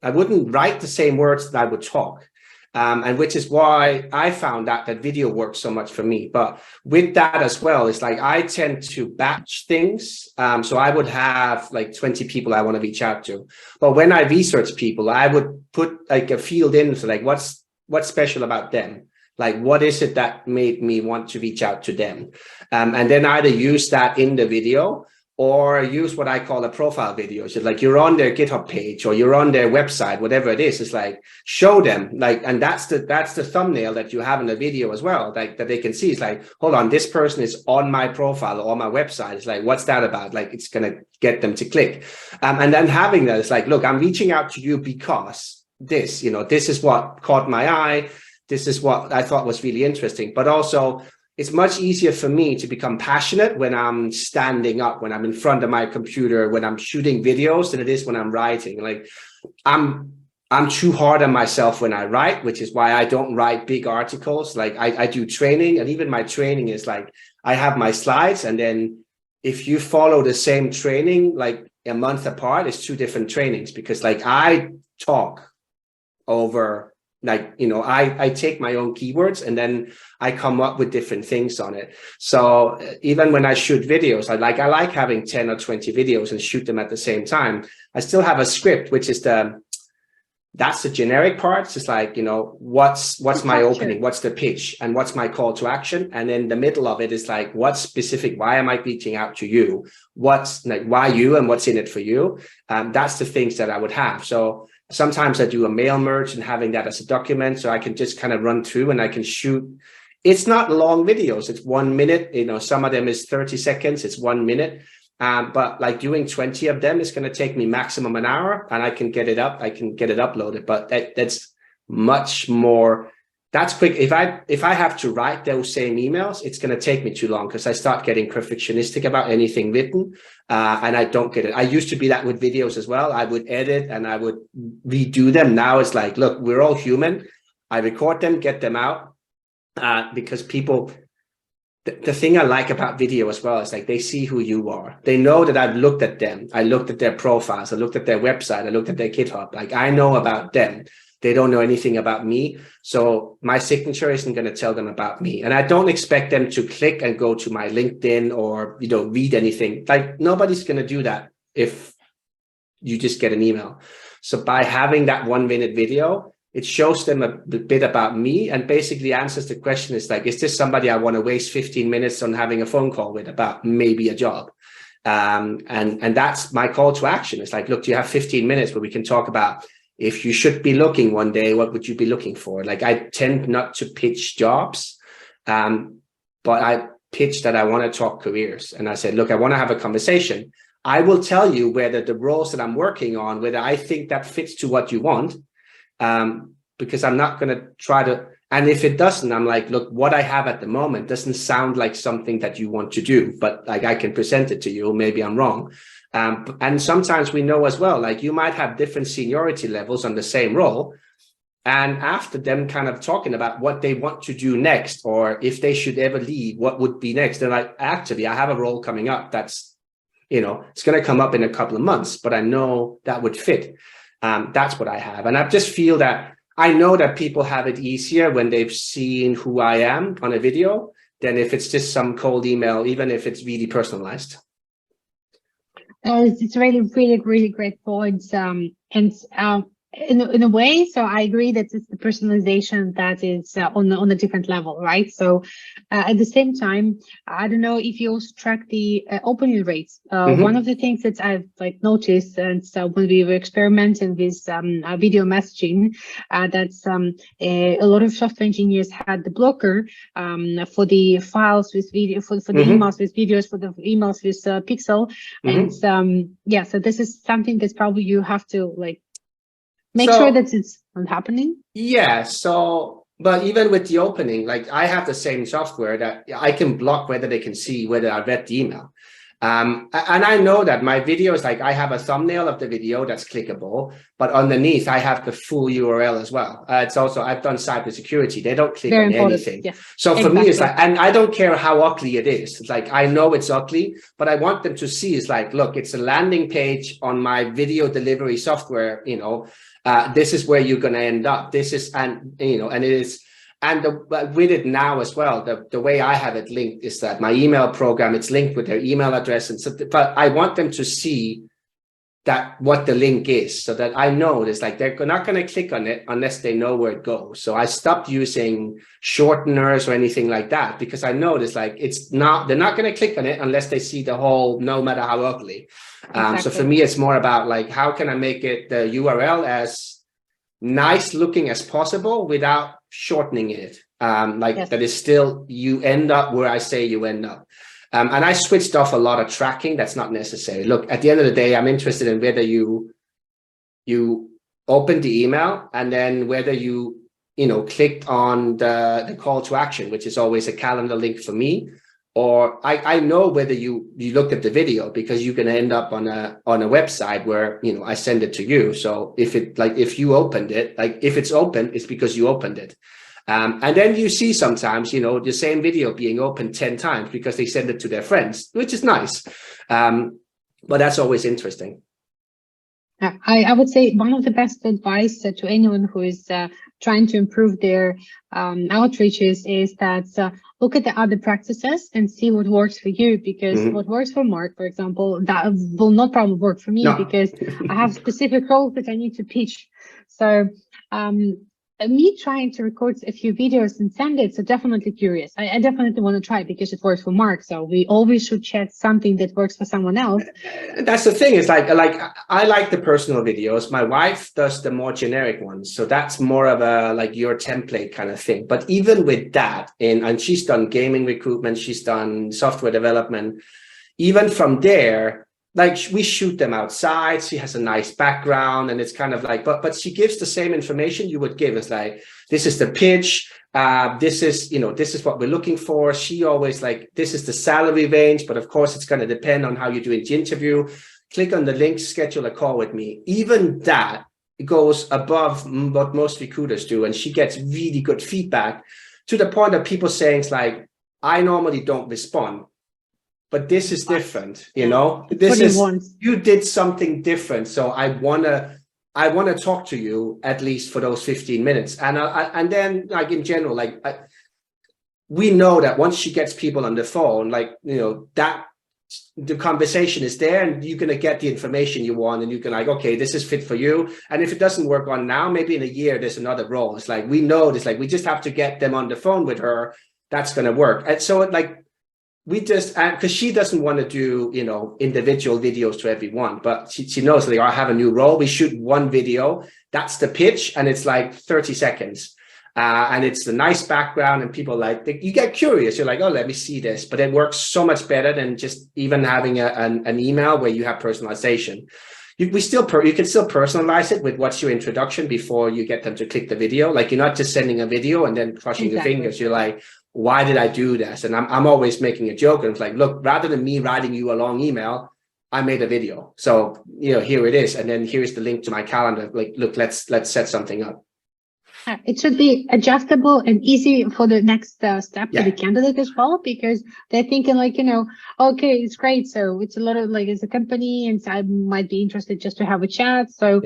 I wouldn't write the same words that I would talk. And which is why I found that video works so much for me. But with that as well, it's like I tend to batch things. So I would have like 20 people I want to reach out to. But when I research people, I would put like a field in, so like what's special about them? Like, what is it that made me want to reach out to them? And then either use that in the video, or use what I call a profile video. So like you're on their GitHub page or you're on their website, whatever it is, it's like show them, like, and that's the thumbnail that you have in the video as well, like that they can see. It's like, hold on, this person is on my profile or on my website. It's like, what's that about? Like, it's gonna get them to click. And then having that, it's like, look, I'm reaching out to you because this, this is what caught my eye. This is what I thought was really interesting, but also it's much easier for me to become passionate when I'm standing up, when I'm in front of my computer, when I'm shooting videos, than it is when I'm writing. Like I'm too hard on myself when I write, which is why I don't write big articles. Like I do training, and even my training is like, I have my slides, and then if you follow the same training, like a month apart, it's 2 different trainings, because like I talk over, like, I take my own keywords and then I come up with different things on it. So even when I shoot videos, I like having 10 or 20 videos and shoot them at the same time. I still have a script, which is that's the generic part. It's just like, what's my opening, what's the pitch, and what's my call to action. And then the middle of it is like, what's specific? Why am I reaching out to you? What's like, why you, and what's in it for you? That's the things that I would have. So sometimes I do a mail merge and having that as a document, so I can just kind of run through and I can shoot. It's not long videos. It's 1 minute. Some of them is 30 seconds. It's 1 minute. But like doing 20 of them is going to take me maximum an hour, and I can get it up. I can get it uploaded. But that's much more. That's quick. If I have to write those same emails, it's going to take me too long, because I start getting perfectionistic about anything written, and I don't get it. I used to be that with videos as well. I would edit and I would redo them. Now it's like, look, we're all human. I record them, get them out, because people. The thing I like about video as well is like they see who you are. They know that I've looked at them. I looked at their profiles. I looked at their website. I looked at their GitHub. Like I know about them. They don't know anything about me. So my signature isn't going to tell them about me. And I don't expect them to click and go to my LinkedIn or, read anything. Like nobody's going to do that if you just get an email. So by having that 1 minute video, it shows them a bit about me and basically answers the question, is like, is this somebody I want to waste 15 minutes on having a phone call with about maybe a job? And that's my call to action. It's like, look, do you have 15 minutes where we can talk about, if you should be looking one day, what would you be looking for? Like I tend not to pitch jobs, but I pitch that I want to talk careers. And I said, look, I want to have a conversation. I will tell you whether the roles that I'm working on, whether I think that fits to what you want. Because I'm not going to try to, and if it doesn't, I'm like, look, what I have at the moment doesn't sound like something that you want to do, but like I can present it to you. Maybe I'm wrong. And sometimes we know as well, like you might have different seniority levels on the same role. And after them kind of talking about what they want to do next, or if they should ever leave, what would be next? They're like, actually, I have a role coming up that's, it's going to come up in a couple of months, but I know that would fit. That's what I have. And I just feel that I know that people have it easier when they've seen who I am on a video than if it's just some cold email, even if it's really personalized. It's really, really, really great points. In a way, so I agree that it's the personalization that is on a different level, right? So at the same time, I don't know if you also track the opening rates. One of the things that I've noticed, and so when we were experimenting with video messaging, that's a lot of software engineers had the blocker for the files with video, for the emails with videos, for the emails with pixel, and so this is something that's probably you have to make sure that it's not happening. Yeah. So, but even with the opening, like I have the same software that I can block whether they can see whether I read the email. And I know that my videos, like I have a thumbnail of the video that's clickable, but underneath I have the full URL as well. It's also, I've done cybersecurity. They don't click Very on important. anything. Yes, So for exactly. me, it's like, and I don't care how ugly it is. It's like, I know it's ugly, but I want them to see it's like, look, it's a landing page on my video delivery software, you know, this is where you're going to end up. This is, and, you know, and it is, and with it now as well, the way I have it linked is that my email program, it's linked with their email address. And so, but I want them to see that what the link is, so that I know it's like they're not going to click on it unless they know where it goes. So I stopped using shorteners or anything like that, because I know it's like, it's not, they're not going to click on it unless they see the whole, no matter how ugly. Exactly. So for me, it's more about like, how can I make it the URL as nice looking as possible without shortening it, like that is still, you end up where I say you end up. And I switched off a lot of tracking that's not necessary. Look, at the end of the day, I'm interested in whether you open the email and then whether you know, clicked on the call to action, which is always a calendar link for me, or I know whether you looked at the video, because you're going to end up on a website where, you know, I send it to you. So if it, like, if you opened it, like if it's open, it's because you opened it. And then you see sometimes, you know, the same video being opened 10 times because they send it to their friends, which is nice. But that's always interesting. I would say one of the best advice to anyone who is trying to improve their outreaches is that look at the other practices and see what works for you, because what works for Mark, for example, that will not probably work for me, because I have specific roles that I need to pitch. So me trying to record a few videos and send it, so definitely curious. I definitely want to try it because it works for Mark. So we always should chat something that works for someone else. That's the thing. It's like I like the personal videos. My wife does the more generic ones, so that's more of a like your template kind of thing. But even with that, and she's done gaming recruitment, she's done software development. Even from there, like we shoot them outside. She has a nice background, and it's kind of like, but she gives the same information you would give. It's like, this is the pitch. This is, you know, this is what we're looking for. She always like, this is the salary range, but of course it's going to depend on how you do the interview. Click on the link, schedule a call with me. Even that goes above what most recruiters do. And she gets really good feedback, to the point of people saying it's like, I normally don't respond, but this is different, you know, this is, you did something different. So I want to talk to you at least for those 15 minutes. And then like in general, like we know that once she gets people on the phone, like, you know, that the conversation is there and you're going to get the information you want, and you can like, okay, this is fit for you. And if it doesn't work on now, maybe in a year, there's another role. It's like, we know this, like, we just have to get them on the phone with her. That's going to work. And so like, we just, because she doesn't want to do, you know, individual videos to everyone, but she knows, like, I have a new role. We shoot one video. That's the pitch. And it's like 30 seconds. And it's a nice background, and people like, you get curious. You're like, oh, let me see this. But it works so much better than just even having an email where you have personalization. You can still personalize it with what's your introduction before you get them to click the video. Like, you're not just sending a video and then crushing your fingers. You're like, why did I do this? And I'm always making a joke, and it's like, look, rather than me writing you a long email, I made a video. So, you know, here it is. And then here's the link to my calendar. Like, look, let's set something up. It should be adjustable and easy for the next step for the candidate as well, because they're thinking like, you know, okay, it's great. So it's a lot of like, it's a company and I might be interested just to have a chat. So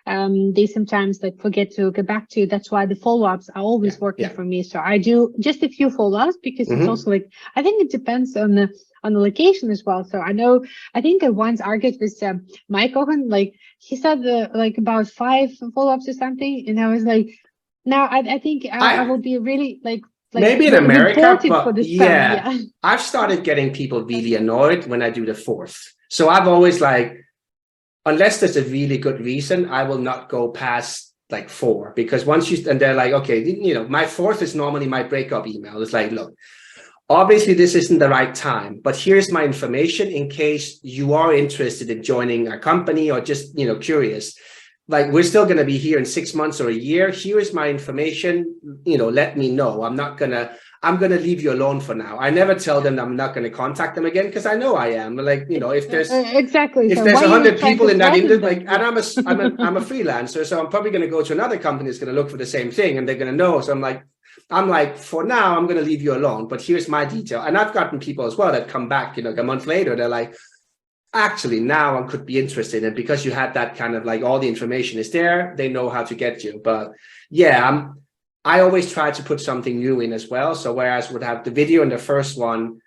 they sometimes like forget to get back to you. That's why the follow-ups are always working for me. So I do just a few follow-ups, because it's also like, I think it depends on the location as well. So I think I once argued with Mike Owen, like he said like about 5 follow-ups or something. And I was like, now I think I will be really like maybe in America, but for this I've started getting people really annoyed when I do the 4th. So I've always like, unless there's a really good reason, I will not go past like 4, because once and they're like, okay, you know, my 4th is normally my breakup email. It's like, look, obviously this isn't the right time, but here's my information in case you are interested in joining a company or just, you know, curious. Like, we're still going to be here in 6 months or a year. Here is my information, you know, let me know. I'm not going to, I'm going to leave you alone for now. I never tell them I'm not going to contact them again, because I know I am. Like, you know, if there's exactly. if So there's why you 100 trying people to in that threaten industry, them? like, and I'm a freelancer, so I'm probably going to go to another company that's going to look for the same thing, and they're going to know. So I'm like, for now, I'm going to leave you alone, but here's my detail. And I've gotten people as well that come back, you know, like a month later, they're like, actually, now I could be interested in, because you had that kind of like, all the information is there, they know how to get you. But yeah, I always try to put something new in as well. So whereas would have the video in the first one,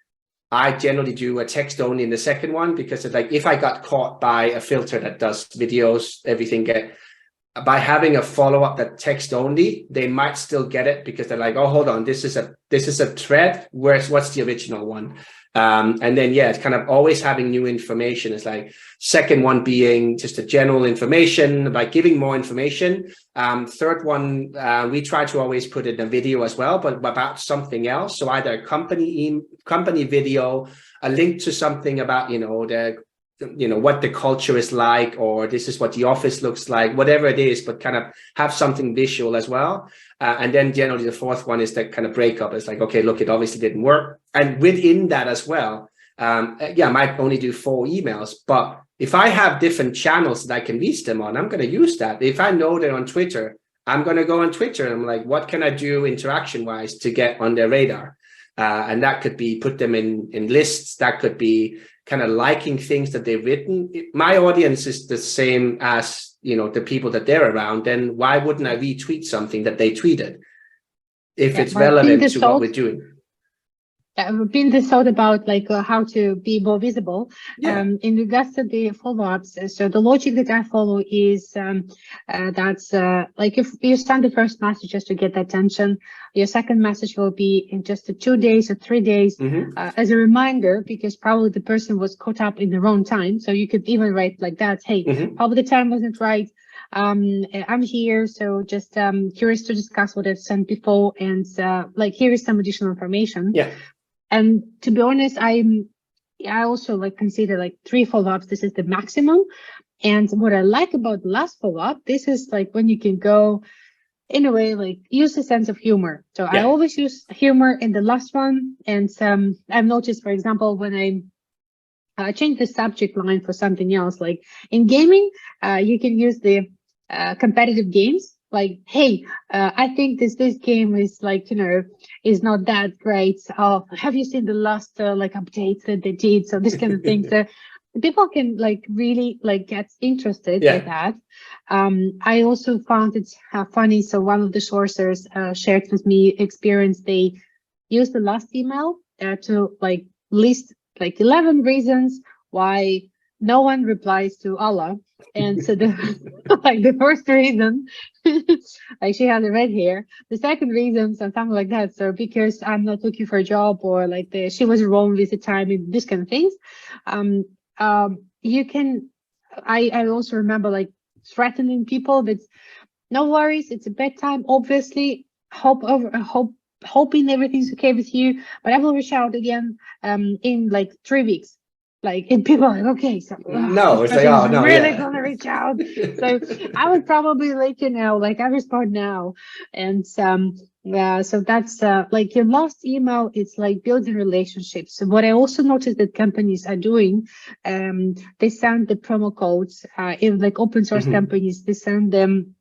I generally do a text only in the second one, because it's like, if I got caught by a filter that does videos, everything by having a follow-up that text only, they might still get it, because they're like, oh, hold on, this is a thread, what's the original one? And then, yeah, it's kind of always having new information. It's like, second one being just a general information by giving more information. Third one, we try to always put in a video as well, but about something else. So either a company video, a link to something about, you know, what the culture is like, or this is what the office looks like, whatever it is, but kind of have something visual as well. And then generally the fourth one is that kind of breakup. It's like, okay, look, it obviously didn't work. And within that as well, yeah, I might only do 4 emails, but if I have different channels that I can reach them on, I'm going to use that. If I know they're on Twitter, I'm going to go on Twitter and I'm like, what can I do interaction wise to get on their radar? And that could be put them in lists. That could be kind of liking things that they've written. My audience is the same as, you know, the people that they're around. Then why wouldn't I retweet something that they tweeted if it's relevant to what we're doing? We've been this thought about like how to be more visible. Yeah. In regards to the follow-ups, so the logic that I follow is that's like, if you send the first message just to get the attention, your second message will be in just 2 days or 3 days as a reminder, because probably the person was caught up in the wrong time. So you could even write like that, hey, probably the time wasn't right. I'm here, so just curious to discuss what I've sent before, and like, here is some additional information. Yeah. And to be honest, I also like consider like 3 follow-ups. This is the maximum. And what I like about the last follow-up, this is like when you can go in a way, like, use a sense of humor. So I always use humor in the last one. And I've noticed, for example, when I change the subject line for something else, like in gaming, you can use the competitive games. Like, hey, I think this game is like, you know, is not that great. Have you seen the last like updates that they did? So this kind of thing. So people can like really like get interested by that. I also found it funny. So one of the sources shared with me experience. They used the last email to like list like 11 reasons why no one replies to Alla. And so the like the first reason, like, she had red hair. The second reason, so something like that. So because I'm not looking for a job, or like she was wrong with the timing, this kind of things. You can. I also remember like threatening people that no worries, it's a bedtime. Obviously, hoping everything's okay with you, but I will reach out again in like 3 weeks. Like, and people are like, okay, so no, it's like, oh no, really gonna reach out. So I would probably like, you know, like, I respond now. And so that's like your last email, it's like building relationships. So what I also noticed that companies are doing, they send the promo codes in like open source companies, they send them,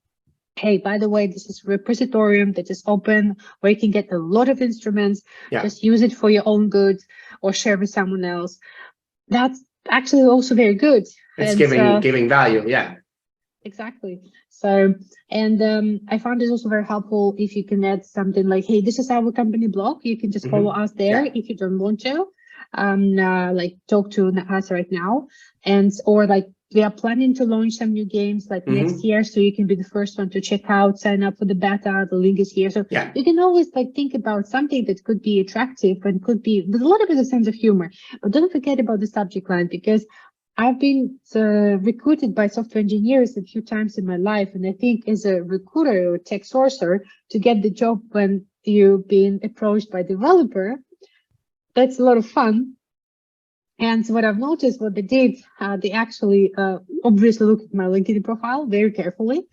hey, by the way, this is a repository that is open where you can get a lot of instruments. Just use it for your own good or share with someone else. That's actually also very good. It's giving value. Yeah, exactly. So, and I found it also very helpful if you can add something like, hey, this is our company blog. You can just follow us there if you don't want to like talk to us right now. And or like, we are planning to launch some new games like next year, so you can be the first one to check out, sign up for the beta. The link is here. So you can always like think about something that could be attractive and could be with a little bit of sense of humor. But don't forget about the subject line, because I've been recruited by software engineers a few times in my life. And I think as a recruiter or tech sourcer, to get the job when you've been approached by a developer, that's a lot of fun. And what I've noticed, what they did, they actually obviously looked at my LinkedIn profile very carefully.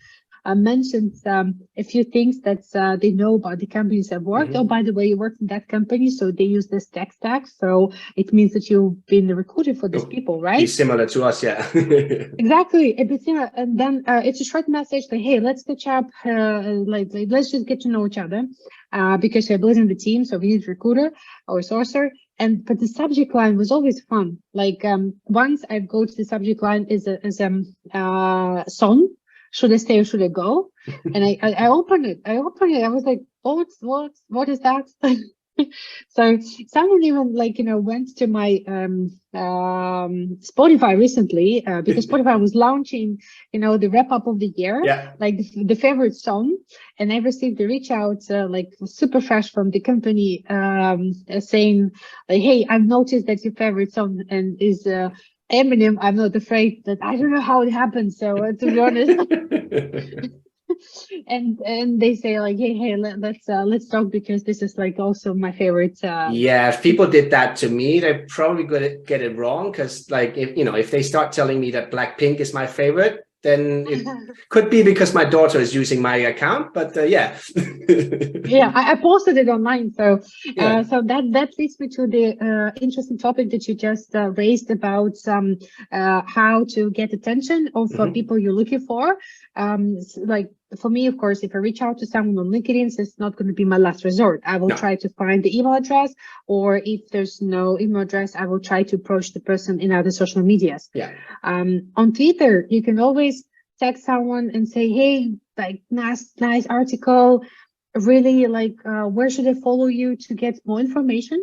mentions a few things that they know about the companies I've worked. Oh, by the way, you worked in that company, so they use this tech stack. So it means that you've been recruited for these people, right? Be similar to us, yeah. Exactly, a bit similar. And then it's a short message like, hey, let's catch up, like let's just get to know each other, because I believe in the team, so we need recruiter or sourcer. But the subject line was always fun. Like once I go to the subject line is a song. Should I stay or should I go? And I opened it. I was like, oh, what is that? So someone even went to my Spotify recently because Spotify was launching, the wrap up of the year, like the favorite song, and I received a reach out like super fresh from the company saying like, hey, I've noticed that your favorite song and is Eminem. I'm not afraid that I don't know how it happened. So to be honest. And they say like, hey, let's talk because this is like also my favorite. Yeah, if people did that to me, they're probably gonna get it wrong, because like if they start telling me that Blackpink is my favorite, then it could be because my daughter is using my account. But yeah. Yeah, I posted it online. So so that leads me to the interesting topic that you just raised about how to get attention of people you're looking for. Like for me, of course, if I reach out to someone on LinkedIn, it's not going to be my last resort. I will try to find the email address, or if there's no email address, I will try to approach the person in other social medias. Yeah. On Twitter, you can always text someone and say, hey, like nice article, really like where should I follow you to get more information?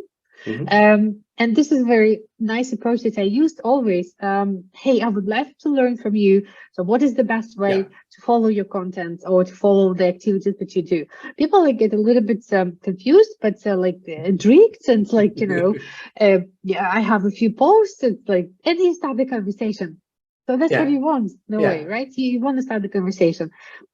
And this is a very nice approach that I used always. Hey, I would like to learn from you. So what is the best way to follow your content or to follow the activities that you do? People like get a little bit confused, but like intrigued, and like, yeah, I have a few posts. It's like, and you start the conversation. So that's what you want, in a way, right? You want to start the conversation.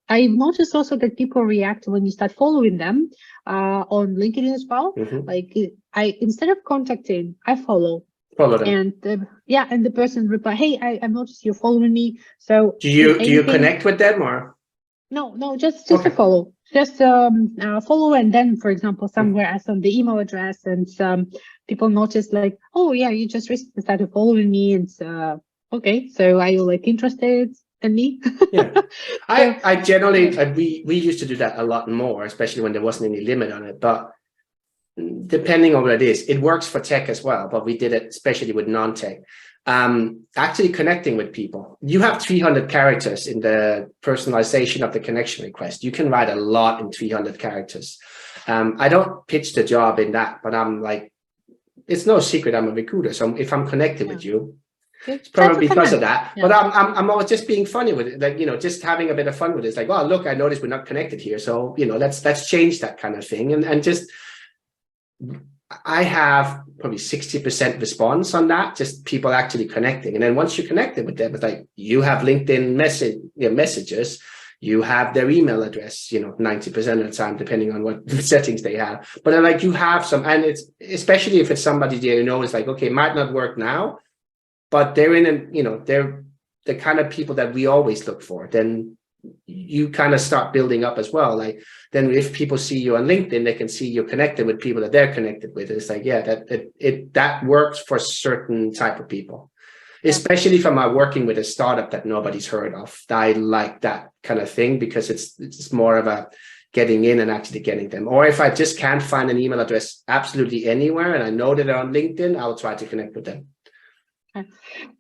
I've noticed also that people react when you start following them on LinkedIn as well. Like I, instead of contacting, I follow them. And and the person reply, hey, I noticed you're following me. So do you connect with them or? No, just to follow. Just follow, and then, for example, somewhere I send the email address, and people notice like, oh yeah, you just recently started following me, and okay, so are you like interested in me? Yeah, I generally we used to do that a lot more, especially when there wasn't any limit on it. But depending on what it is, it works for tech as well. But we did it especially with non-tech. Actually connecting with people. You have 300 characters in the personalization of the connection request. You can write a lot in 300 characters. I don't pitch the job in that, but I'm like, it's no secret I'm a recruiter. So if I'm connected with you, it's probably because of that. But I'm always just being funny with it, like, just having a bit of fun with it. It's like, well, look, I noticed we're not connected here, so let's change that kind of thing, and just I have probably 60% response on that, just people actually connecting. And then once you're connected with them, it's like you have LinkedIn messages, you have their email address, 90% of the time, depending on what settings they have. But then, like, you have some, and it's especially if it's somebody it's like, okay, it might not work now, but they're they're the kind of people that we always look for. Then you kind of start building up as well. Like, then if people see you on LinkedIn, they can see you're connected with people that they're connected with. It's like, yeah, that works for certain type of people, especially if I'm working with a startup that nobody's heard of. I like that kind of thing because it's more of a getting in and actually getting them. Or if I just can't find an email address absolutely anywhere and I know that they're on LinkedIn, I'll try to connect with them.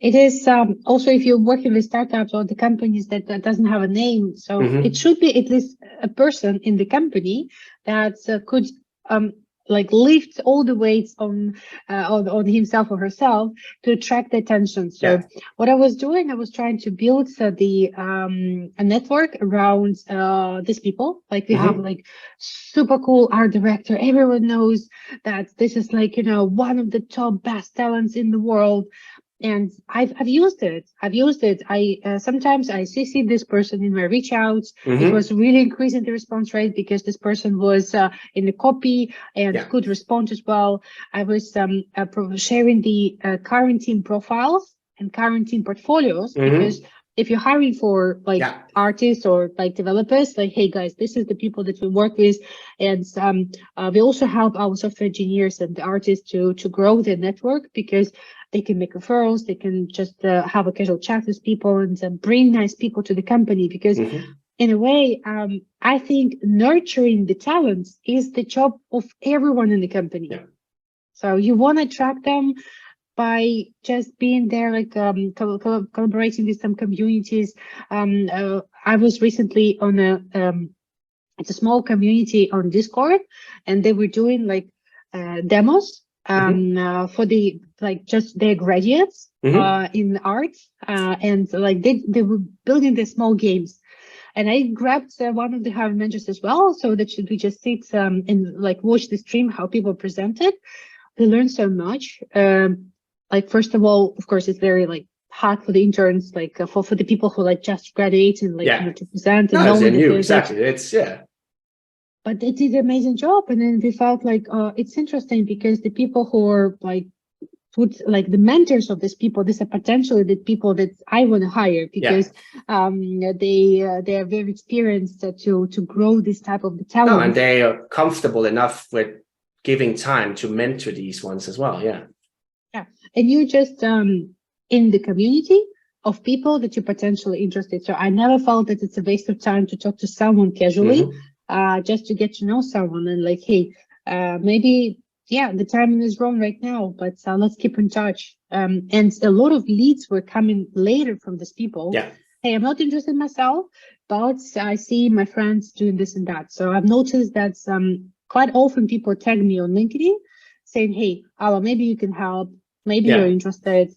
It is also, if you're working with startups or the companies that doesn't have a name, so it should be at least a person in the company that could like lift all the weights on himself or herself to attract the attention. So what I was doing, I was trying to build a network around these people. Like we have like super cool art director. Everyone knows that this is like, one of the top best talents in the world. And I've used it. I sometimes I CC this person in my reach outs. It was really increasing the response rate because this person was in the copy and could respond as well. I was sharing the current team profiles and current team portfolios because if you're hiring for like artists or like developers, like, hey guys, this is the people that we work with, and we also help our software engineers and the artists to grow their network, because they can make referrals, they can just have a casual chat with people and bring nice people to the company, because in a way, I think nurturing the talents is the job of everyone in the company. Yeah. So you want to attract them by just being there, like collaborating with some communities. I was recently on it's a small community on Discord, and they were doing like demos for the like just their graduates in art, and like they were building the small games. And I grabbed one of the hiring managers as well, so that we just sit and like watch the stream, how people presented. We learned so much. Like, first of all, of course, it's very like hard for the interns, like for the people who like just graduated, like you know, to present. And no, it's new, exactly. It's But they did an amazing job, and then we felt like it's interesting because the people who are like the mentors of these people, these are potentially the people that I want to hire, because they are very experienced to grow this type of the talent. No, and they are comfortable enough with giving time to mentor these ones as well. Yeah, and you just in the community of people that you're potentially interested. So I never felt that it's a waste of time to talk to someone casually, just to get to know someone, and like, hey, maybe. Yeah, the timing is wrong right now, but let's keep in touch. And a lot of leads were coming later from these people. Yeah. Hey, I'm not interested myself, but I see my friends doing this and that. So I've noticed that quite often people tag me on LinkedIn saying, hey, Alla, maybe you can help. Maybe you're interested.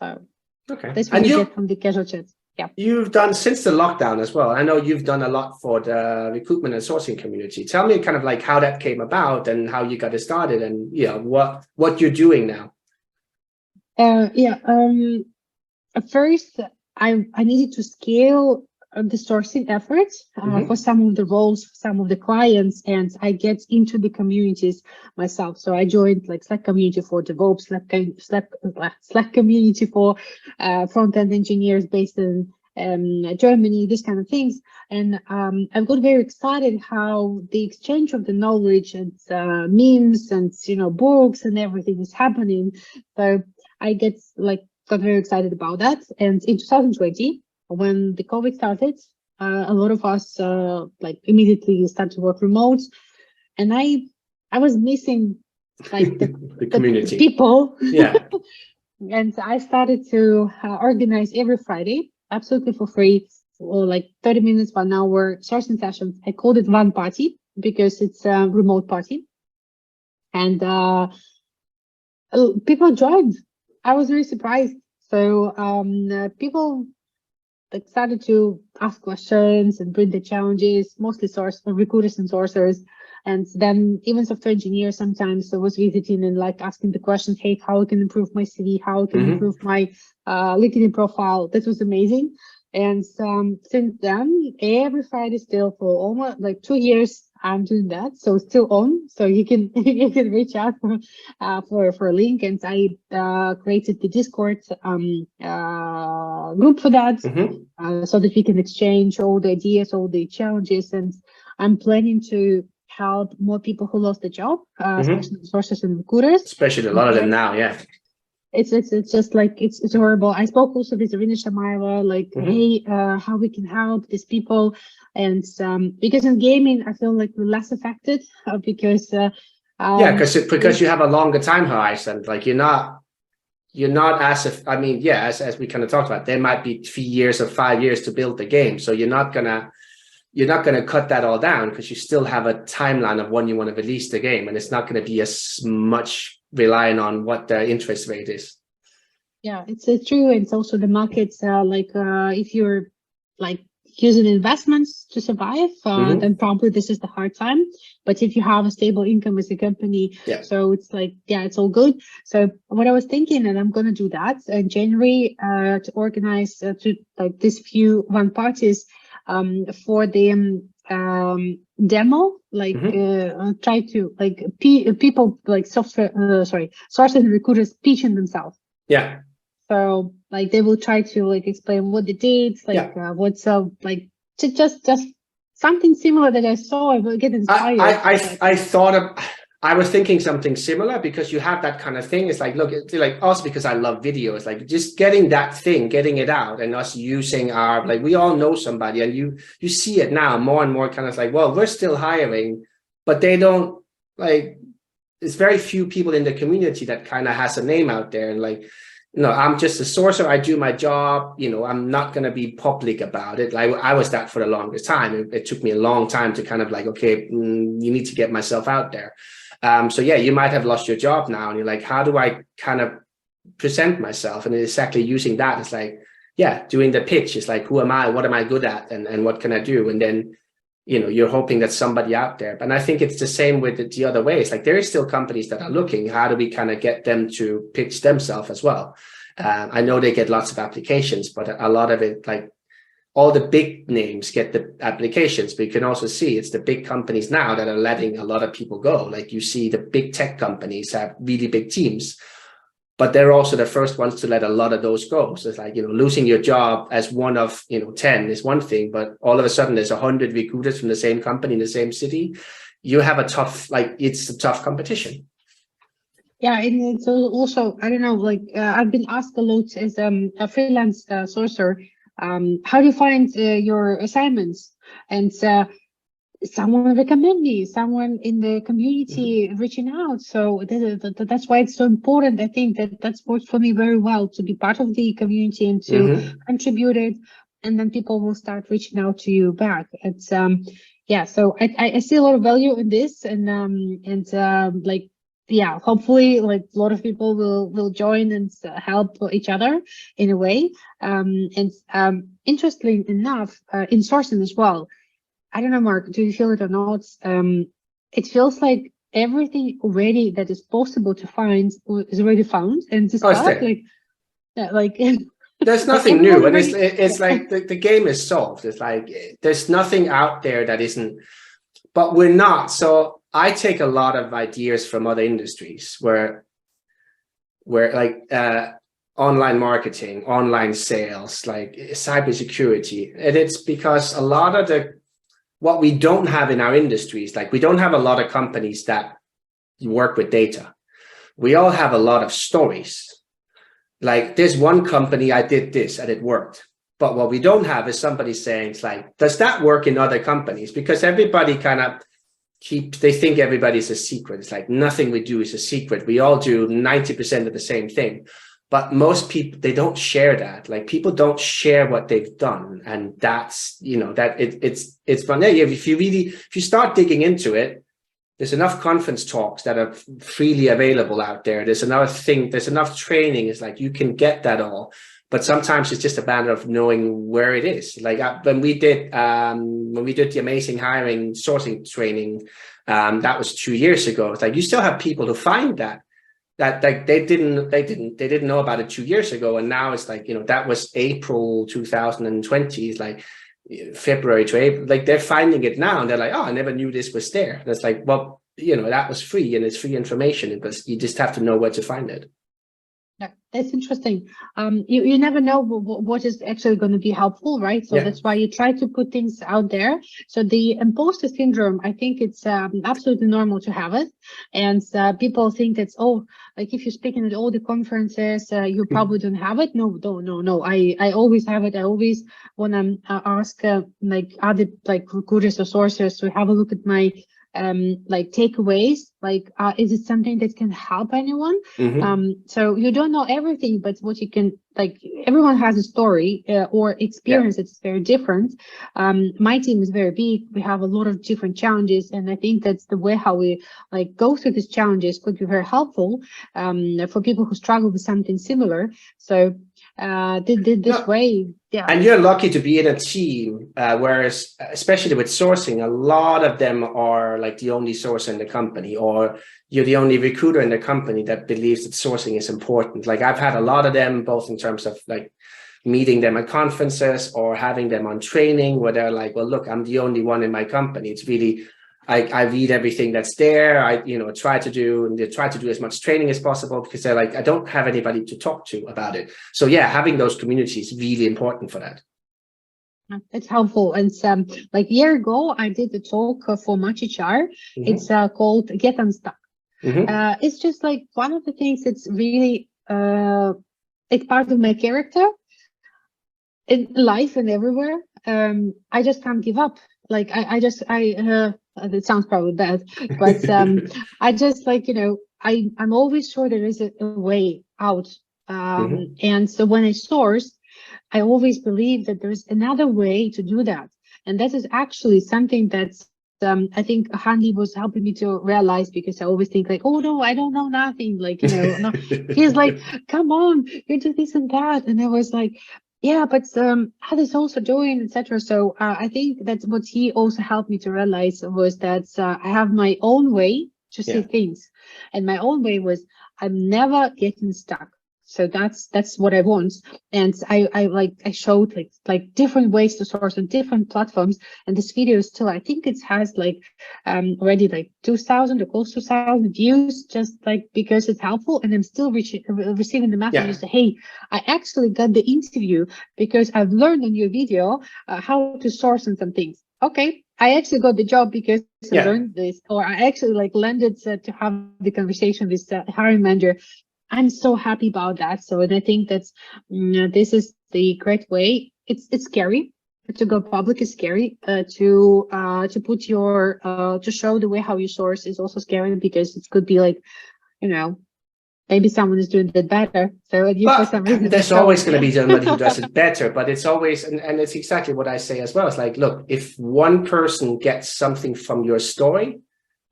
So that's what you get from the casual chats. Yeah. You've done since the lockdown as well. I know you've done a lot for the recruitment and sourcing community. Tell me kind of like how that came about and how you got it started, and what you're doing now. At first I needed to scale the sourcing efforts for some of the roles, for some of the clients, and I get into the communities myself. So I joined like Slack community for DevOps, Slack community for front-end engineers based in Germany, these kind of things. And I've got very excited how the exchange of the knowledge and memes and books and everything is happening. So I got very excited about that. And in 2020, when the COVID started, a lot of us immediately started to work remote, and I was missing like the community, people. Yeah. And I started to organize every Friday, absolutely for free, or like 30 minutes, 1 hour sourcing sessions. I called it One Party because it's a remote party, and people joined. I was very surprised. So people started to ask questions and bring the challenges, mostly recruiters and sourcers. And then even software engineers sometimes was visiting and like asking the question, hey, how I can improve my CV, how I can improve my LinkedIn profile. That was amazing. And since then, every Friday still for almost like 2 years, I'm doing that. So it's still on. So you can reach out for a link. And I created the Discord group for that, so that we can exchange all the ideas, all the challenges. And I'm planning to help more people who lost their job, especially sources and recruiters. Especially a lot of them now, yeah. It's just like it's horrible. I spoke also with Irina Shamayeva, like, hey, how we can help these people, and because in gaming I feel like we're less affected because because you have a longer time horizon. Like you're not as if, I mean, as we kind of talked about, there might be 3 years or 5 years to build the game, so you're not gonna cut that all down because you still have a timeline of when you want to release the game, and it's not going to be as much relying on what the interest rate is. Yeah, it's true. And it's also the markets, if you're like using investments to survive, then probably this is the hard time. But if you have a stable income as a company, so it's like, it's all good. So what I was thinking, and I'm going to do that in January to organize to like these few one parties for the demo, like try to like people like sources and recruiters pitching themselves. Yeah. So like they will try to like explain what they did, like what's like just something similar that I saw. I will get inspired. I thought of, I was thinking something similar, because you have that kind of thing. It's like, look, it's like also because I love video. It's like just getting that thing, getting it out, and us using our, like, we all know somebody, and you see it now more and more, kind of like, well, we're still hiring, but they don't, like, it's very few people in the community that kind of has a name out there, and like, I'm just a sourcer. I do my job. I'm not going to be public about it. Like I was that for the longest time. It took me a long time to kind of like, okay, you need to get myself out there. So yeah, you might have lost your job now, and you're like, how do I kind of present myself? And exactly using that, it's like, yeah, doing the pitch. It's like, who am I? What am I good at? And what can I do? And then, you're hoping that somebody out there. But I think it's the same with the other ways. Like there is still companies that are looking. How do we kind of get them to pitch themselves as well? I know they get lots of applications, but a lot of it, like all the big names get the applications, but you can also see it's the big companies now that are letting a lot of people go. Like you see the big tech companies have really big teams, but they're also the first ones to let a lot of those go. So it's like, losing your job as one of, 10 is one thing, but all of a sudden there's 100 recruiters from the same company in the same city. You have a tough, like, it's a tough competition. Yeah, and it's also, I don't know, like I've been asked a lot as a freelance sourcer, how do you find your assignments? And someone recommend me, someone in the community reaching out. So that's why it's so important. I think that's worked for me very well, to be part of the community and to contribute it, and then people will start reaching out to you back. It's yeah, so I see a lot of value in this, and like, yeah, hopefully like a lot of people will join and help each other in a way. And interestingly enough, in sourcing as well, I don't know, Mark, do you feel it or not? It feels like everything already that is possible to find is already found and discussed. Like there's nothing new, and it's like the game is solved. It's like there's nothing out there that isn't, but we're not. So I take a lot of ideas from other industries where like online marketing, online sales, like cybersecurity, and it's because a lot of what we don't have in our industries, like we don't have a lot of companies that work with data. We all have a lot of stories. Like there's one company, I did this and it worked. But what we don't have is somebody saying, it's like, does that work in other companies? Because everybody kind of they think everybody's a secret. It's like nothing we do is a secret. We all do 90% of the same thing. But most people, they don't share that. Like people don't share what they've done. And that's, that it's fun. If you start digging into it, there's enough conference talks that are freely available out there. There's enough training. It's like you can get that all. But sometimes it's just a matter of knowing where it is. Like when we did the amazing hiring sourcing training, that was 2 years ago. It's like you still have people to find that like they didn't know about it 2 years ago, and now it's like that was April 2020. It's like February to April. Like they're finding it now, and they're like, oh, I never knew this was there. And it's like, well, that was free, and it's free information, but you just have to know where to find it. Yeah, that's interesting. You never know what is actually going to be helpful, right? So that's why you try to put things out there. So the imposter syndrome, I think it's absolutely normal to have it. And people think it's, like if you're speaking at all the conferences, you probably don't have it. No. I always have it. I always want to ask like other like recruiters or sourcers to have a look at my like takeaways, like is it something that can help anyone? So you don't know everything, but what you can, like, everyone has a story or experience that's very different. My team is very big. We have a lot of different challenges, and I think that's the way how we like go through these challenges could be very helpful for people who struggle with something similar. So this way. Yeah. And you're lucky to be in a team, whereas especially with sourcing, a lot of them are like the only sourcer in the company, or you're the only recruiter in the company that believes that sourcing is important. Like I've had a lot of them, both in terms of like meeting them at conferences or having them on training, where they're like, well, look, I'm the only one in my company. It's really, I read everything that's there. I, try to do as much training as possible, because they're like, I don't have anybody to talk to about it. So yeah, having those communities is really important for that. It's helpful. And like a year ago, I did a talk for Much HR. It's called Get Unstuck. It's just like one of the things that's really it's part of my character in life and everywhere. I just can't give up. Like it sounds probably bad, but I just like, I'm always sure there is a way out. And so when I source, I always believe that there's another way to do that. And that is actually something that's, I think Handy was helping me to realize, because I always think like, oh no, I don't know nothing. Like, no, he's like, come on, you do this and that. And I was like, yeah, but others also doing, etc. So I think that's what he also helped me to realize, was that I have my own way to see things. And my own way was, I'm never getting stuck. So that's what I want. And I showed like different ways to source on different platforms. And this video still, I think it has like already like 2,000 or close to 1,000 views, just like because it's helpful. And I'm still receiving the messages that, hey, I actually got the interview because I've learned on your video how to source on some things. Okay, I actually got the job because I learned this, or I actually like landed to have the conversation with the hiring manager. I'm so happy about that. So, and I think that's this is the great way. It's scary to go public. Is scary to put your to show the way how you source is also scary, because it could be like, maybe someone is doing that better. So for some reason, there's always going to be somebody who does it better. But it's always, and it's exactly what I say as well. It's like, look, if one person gets something from your story,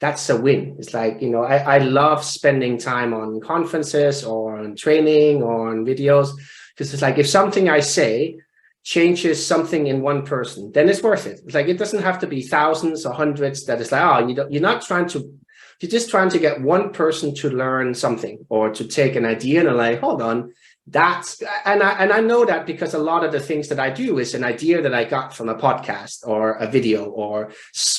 that's a win. It's like, I love spending time on conferences or on training or on videos, because it's like, if something I say changes something in one person, then it's worth it. It's like, it doesn't have to be thousands or hundreds. That is like, you're just trying to get one person to learn something, or to take an idea and like, hold on, and I know that, because a lot of the things that I do is an idea that I got from a podcast or a video or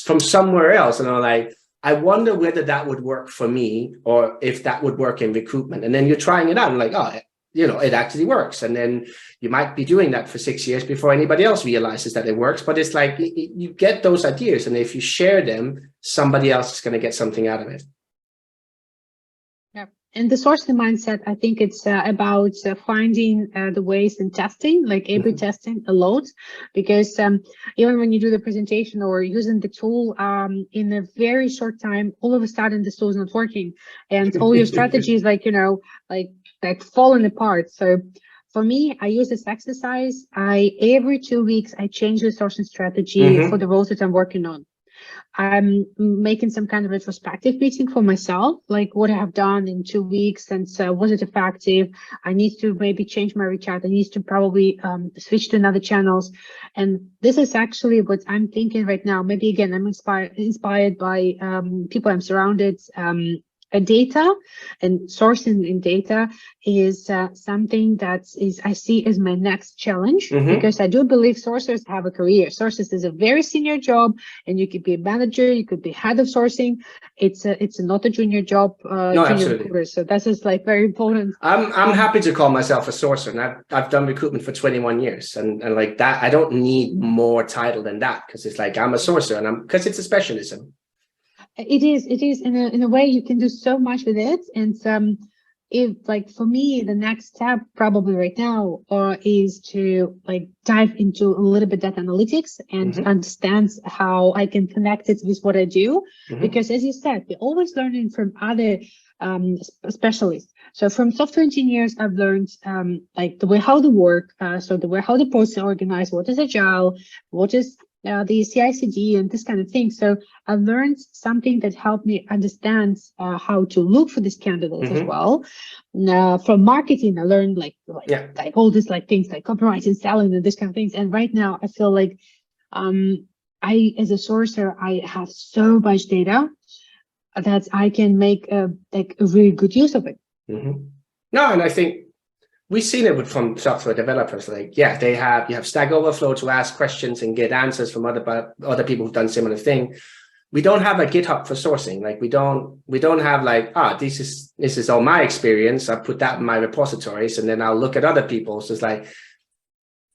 from somewhere else. And I'm like, I wonder whether that would work for me, or if that would work in recruitment. And then you're trying it out and like, oh, it actually works. And then you might be doing that for 6 years before anybody else realizes that it works. But it's like, you get those ideas, and if you share them, somebody else is going to get something out of it. And the sourcing mindset, I think it's about finding the ways and testing, like A/B testing a lot, because even when you do the presentation or using the tool in a very short time, all of a sudden the tool is not working, and all your strategies like falling apart. So for me, I use this exercise. Every 2 weeks I change the sourcing strategy for the roles that I'm working on. I'm making some kind of retrospective meeting for myself, like what I have done in 2 weeks, and was it effective? I need to maybe change my reach out. I need to probably switch to another channels. And this is actually what I'm thinking right now. Maybe again, I'm inspired by people I'm surrounded. Data and sourcing in data is something that I see as my next challenge, because I do believe sourcers have a career. Sources is a very senior job, and you could be a manager, you could be head of sourcing. It's not a junior job, junior recruiter. So that is like very important. I'm happy to call myself a sourcer, and I've done recruitment for 21 years, and like that, I don't need more title than that, because it's like, I'm a sourcer, and because it's a specialism. It is in a way you can do so much with it. And if like for me, the next step probably right now is to like dive into a little bit data analytics and understand how I can connect it with what I do, because as you said, we're always learning from other specialists. So from software engineers, I've learned like the way how they work, so the way how the process are organized, what is agile, what is the CI/CD and this kind of thing. So I learned something that helped me understand how to look for these candidates as well. From marketing, I learned like all these like things like copywriting, selling, and this kind of things. And right now, I feel like I, as a sourcer, I have so much data that I can make a really good use of it. No, and I think we've seen it from software developers. Like, you have Stack Overflow to ask questions and get answers from other people who've done similar thing. we don't have a GitHub for sourcing. Like we don't have like, this is all my experience. I put that in my repositories and then I'll look at other people's. So it's like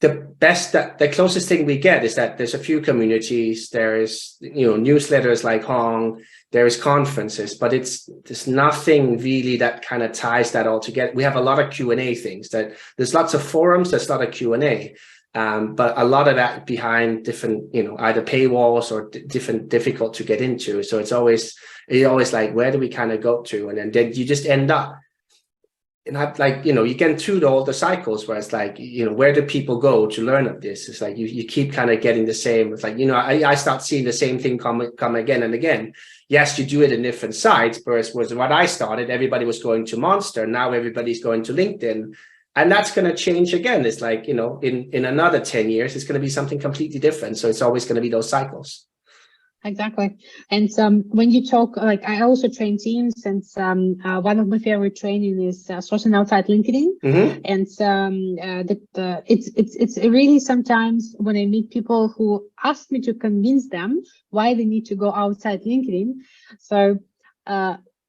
the closest thing we get is that there's a few communities, there is, newsletters like Hong, there is conferences, but there's nothing really that kind of ties that all together. We have a lot of Q&A things that there's lots of forums, there's a lot of Q&A. But a lot of that behind different, either paywalls or difficult to get into. So it's always like, where do we kind of go to? And then you just end up, and I've like, you get through all the cycles where it's like, where do people go to learn of this? It's like, you keep kind of getting the same. It's like, I start seeing the same thing come again and again. Yes, you do it in different sites, whereas was what I started, everybody was going to Monster. Now everybody's going to LinkedIn. And that's going to change again. It's like, in another 10 years, it's going to be something completely different. So it's always going to be those cycles. Exactly. And when you talk, like I also train teams, and one of my favorite training is sourcing outside LinkedIn. Mm-hmm. And it's really sometimes when I meet people who ask me to convince them why they need to go outside LinkedIn. So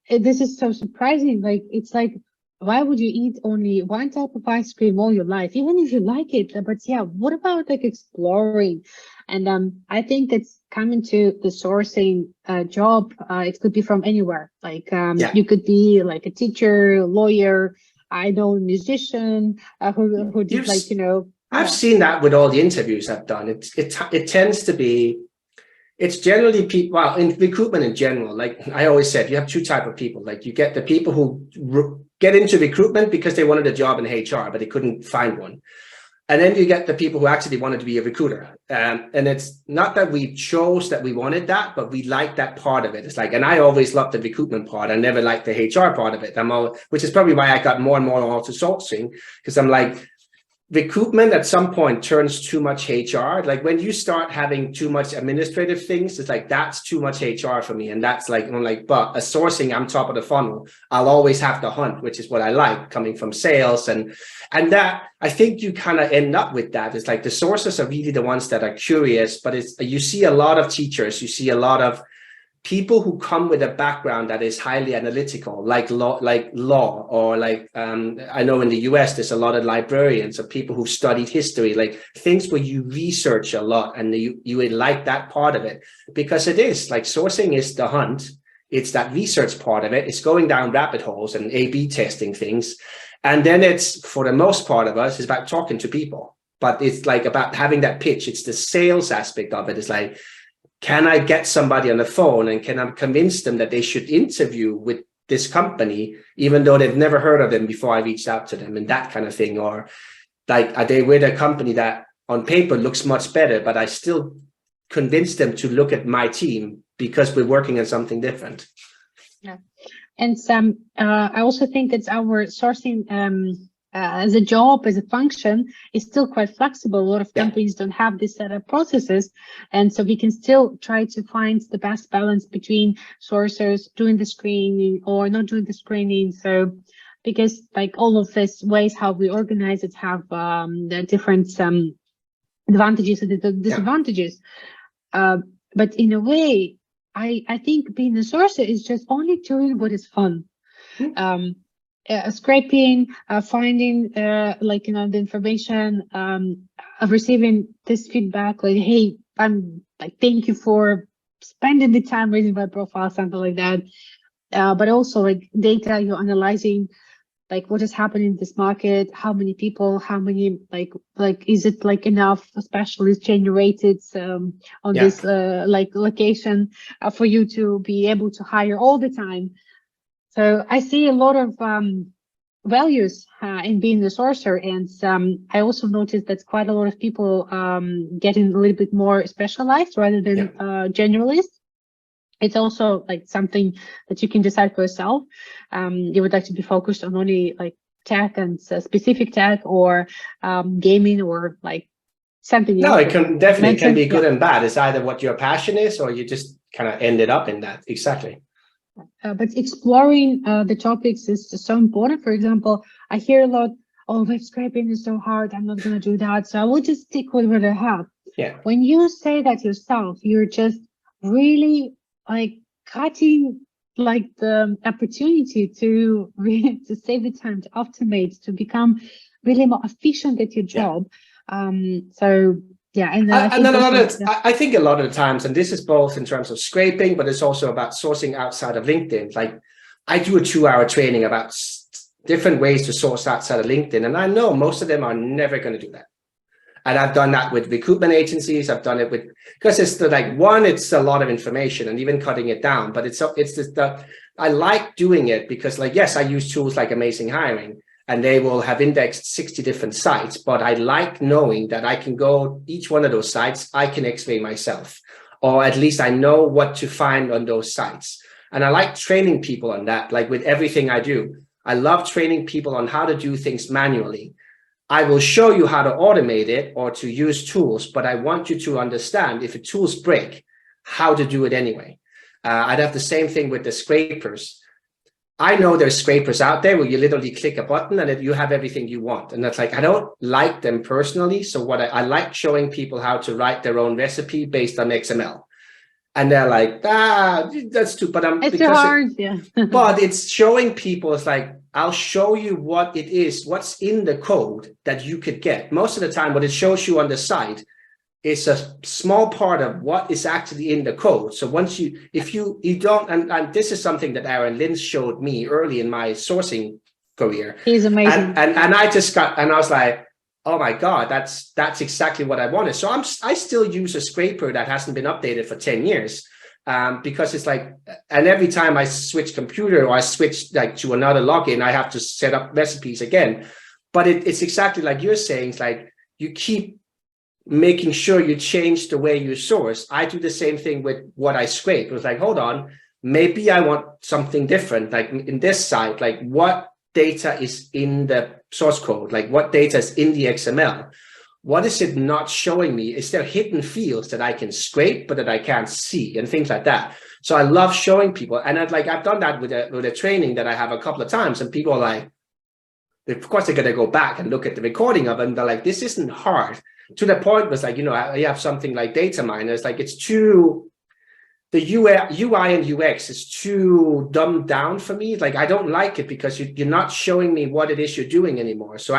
this is so surprising. Like it's like, why would you eat only one type of ice cream all your life, even if you like it? But yeah, what about like exploring? And I think it's coming to the sourcing job. It could be from anywhere. Like you could be like a teacher, lawyer, I know, musician who did like, I've seen that with all the interviews I've done. It tends to be, it's generally people, well, in recruitment in general, like I always said, you have two types of people. Like you get the people who get into recruitment because they wanted a job in HR, but they couldn't find one. And then you get the people who actually wanted to be a recruiter. And it's not that we chose that we wanted that, but we like that part of it. It's like, and I always loved the recruitment part. I never liked the HR part of it. Which is probably why I got more and more onto sourcing, because I'm like, recruitment at some point turns too much HR. Like when you start having too much administrative things, it's like, that's too much HR for me. And that's like, I'm like, but a sourcing, I'm top of the funnel. I'll always have to hunt, which is what I like, coming from sales. And that, I think you kind of end up with that. It's like the sources are really the ones that are curious, but you see a lot of teachers, you see a lot of people who come with a background that is highly analytical, like law, or like I know in the US there's a lot of librarians or people who studied history, like things where you research a lot, and you would like that part of it, because it is like sourcing is the hunt. It's that research part of it. It's going down rabbit holes and A/B testing things, and then it's, for the most part of us, it's about talking to people. But it's like about having that pitch. It's the sales aspect of it. It's like, can I get somebody on the phone and can I convince them that they should interview with this company, even though they've never heard of them before I reached out to them, and that kind of thing? Or like, are they with a company that on paper looks much better, but I still convince them to look at my team because we're working on something different. Yeah. And I also think that our sourcing as a job, as a function, is still quite flexible. A lot of companies don't have this set of processes. And so we can still try to find the best balance between sourcers doing the screening or not doing the screening. So because like all of these ways how we organize it have the different advantages and disadvantages. But in a way, I think being a sourcer is just only doing what is fun. Scraping, finding the information, receiving this feedback, like, hey, I'm like, thank you for spending the time reading my profile, something like that. But also like data, you're analyzing like what is happening in this market, how many people, how many like is it like enough specialists generated on this location for you to be able to hire all the time. So I see a lot of values in being a sourcer, and I also noticed that quite a lot of people getting a little bit more specialized rather than generalist. It's also like something that you can decide for yourself. You would like to be focused on only like tech and specific tech, or gaming, or like something else. No, it can definitely be good and bad. It's either what your passion is, or you just kind of ended up in that. Exactly. But exploring the topics is so important. For example, I hear a lot, oh, web scraping is so hard, I'm not going to do that, so I will just stick with what I have. Yeah. When you say that yourself, you're just really like cutting like the opportunity to really to save the time, to optimize, to become really more efficient at your job. So yeah, and I And think then also, I think a lot of the times, and this is both in terms of scraping, but it's also about sourcing outside of LinkedIn. Like I do a 2-hour training about different ways to source outside of LinkedIn, and I know most of them are never going to do that. And I've done that with recruitment agencies. I've done it with, because it's the, like, one, it's a lot of information and even cutting it down, but it's just the, I like doing it because, like, yes, I use tools like Amazing Hiring and they will have indexed 60 different sites, but I like knowing that I can go each one of those sites, I can X-ray myself, or at least I know what to find on those sites. And I like training people on that. Like with everything I do, I love training people on how to do things manually. I will show you how to automate it or to use tools, but I want you to understand if the tools break, how to do it anyway. I'd have the same thing with the scrapers. I know there's scrapers out there where you literally click a button and you have everything you want. And that's like, I don't like them personally. So what I like showing people how to write their own recipe based on XML. And they're like, that's too, but it's too hard. but it's showing people, it's like, I'll show you what it is, what's in the code that you could get. Most of the time, what it shows you on the site is a small part of what is actually in the code. So once if you don't, and this is something that Aaron Lynch showed me early in my sourcing career. He's amazing. And I just got, and I was like, oh my God, that's exactly what I wanted. So I still use a scraper that hasn't been updated for 10 years. Because it's like, and every time I switch computer or I switch like to another login, I have to set up recipes again. But it's exactly like you're saying, it's like you keep making sure you change the way you source. I do the same thing with what I scrape. It was like, hold on, maybe I want something different. Like in this site, like what data is in the source code? Like what data is in the XML? What is it not showing me? Is there hidden fields that I can scrape, but that I can't see and things like that? So I love showing people. And I've done that with a training that I have a couple of times. And people are like, of course, they're going to go back and look at the recording of it. And they're like, this isn't hard. To the point was like, I have something like data miners. Like it's too, the UI and UX is too dumbed down for me. Like, I don't like it because you're not showing me what it is you're doing anymore. So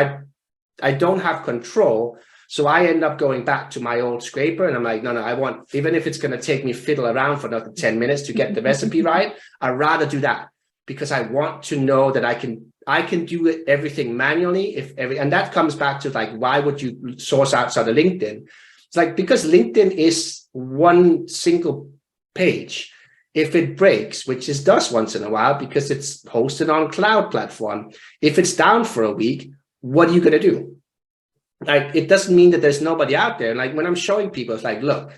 I don't have control. So I end up going back to my old scraper and I'm like, no, I want, even if it's going to take me fiddle around for another 10 minutes to get the recipe right, I'd rather do that because I want to know that I can do it, everything manually. And that comes back to like, why would you source outside of LinkedIn? It's like, because LinkedIn is one single page. If it breaks, which it does once in a while because it's hosted on cloud platform, if it's down for a week, what are you going to do? Like, it doesn't mean that there's nobody out there. Like when I'm showing people, it's like, look,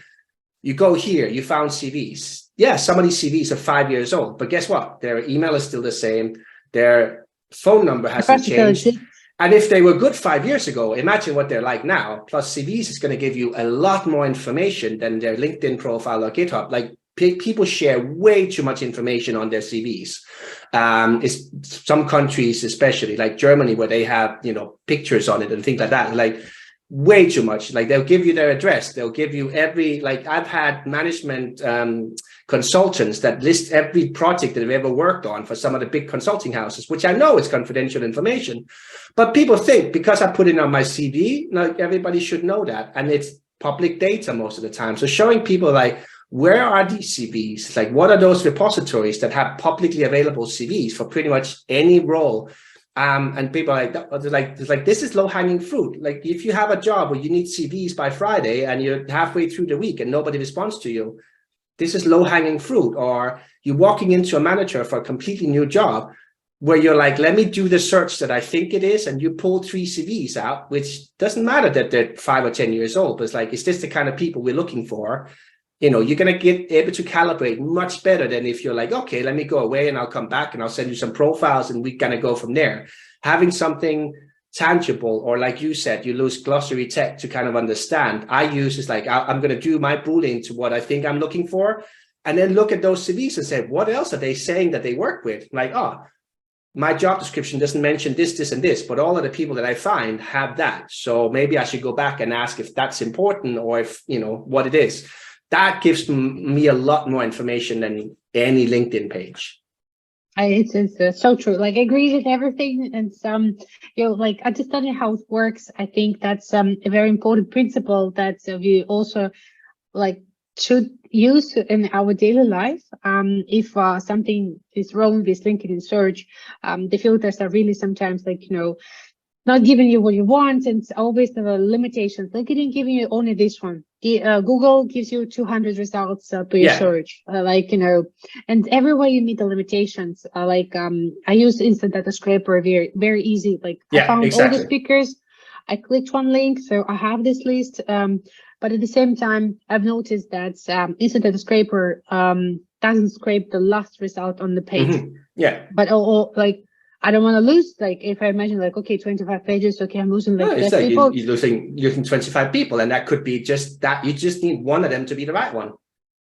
you go here, you found CVs. Yeah, some of these CVs are 5 years old, but guess what? Their email is still the same. Their phone number hasn't changed. And if they were good 5 years ago, imagine what they're like now. Plus CVs is going to give you a lot more information than their LinkedIn profile or GitHub. Like people share way too much information on their CVs. It's some countries, especially like Germany, where they have, pictures on it and things like that, like way too much. Like they'll give you their address. They'll give you like I've had management consultants that list every project that they've ever worked on for some of the big consulting houses, which I know is confidential information, but people think because I put it on my CV, like everybody should know that. And it's public data most of the time. So showing people like, where are these CVs? Like, what are those repositories that have publicly available CVs for pretty much any role? And people are like, this is low-hanging fruit. Like, if you have a job where you need CVs by Friday and you're halfway through the week and nobody responds to you, this is low-hanging fruit. Or you're walking into a manager for a completely new job where you're like, let me do the search that I think it is, and you pull 3 CVs out, which doesn't matter that they're 5 or 10 years old, but it's like, is this the kind of people we're looking for? You're going to get able to calibrate much better than if you're like, okay, let me go away and I'll come back and I'll send you some profiles and we're going to go from there. Having something tangible, or like you said, you lose glossary tech to kind of understand. I use is like, I'm going to do my Boolean to what I think I'm looking for, and then look at those CVs and say, what else are they saying that they work with? Like, my job description doesn't mention this, and this, but all of the people that I find have that. So maybe I should go back and ask if that's important or if, what it is. that gives me a lot more information than any LinkedIn page. It's so true. Like, I agree with everything, and like, understanding how it works. I think that's a very important principle that we also like should use in our daily life. If something is wrong with LinkedIn search, the filters are really sometimes like, not giving you what you want, and it's always the limitations. LinkedIn giving you only this one. Google gives you 200 results per your search, and everywhere you meet the limitations. I use Instant Data Scraper, very, very easy. Like, I found all the speakers. I clicked one link, so I have this list. But at the same time, I've noticed that Instant Data Scraper doesn't scrape the last result on the page. But like, I don't want to lose, like, if I imagine, like, okay, 25 pages, okay, I'm losing like people. You're losing 25 people, and that could be just that. You just need one of them to be the right one.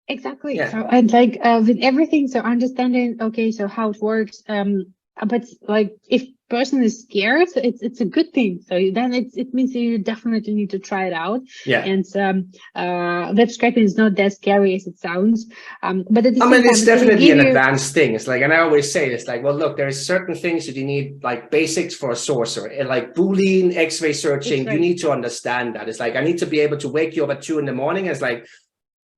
Exactly. So, and like with everything, so understanding, okay, so how it works. But like, if person is scared, so it's a good thing. So then it means that you definitely need to try it out. And web scraping is not that scary as it sounds. But at the same time, it's definitely an advanced thing. It's like, and I always say this, like, well, look, there's certain things that you need, like basics for a sourcer, like Boolean, X-ray searching. You need to understand that. It's like, I need to be able to wake you up at 2 in the morning. It's like,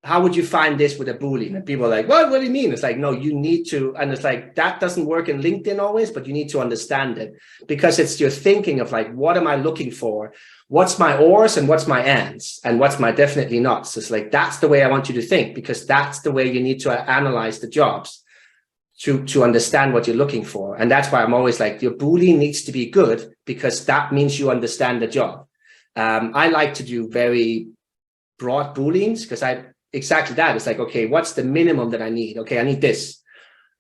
how would you find this with a Boolean? And people are like, what do you mean? It's like, no, you need to. And it's like, that doesn't work in LinkedIn always, but you need to understand it, because it's your thinking of like, what am I looking for? What's my ors and what's my ands and what's my definitely nots? It's like, that's the way I want you to think, because that's the way you need to analyze the jobs to understand what you're looking for. And that's why I'm always like, your Boolean needs to be good, because that means you understand the job. I like to do very broad Booleans, because exactly that. It's like, okay, what's the minimum that I need? Okay, I need this.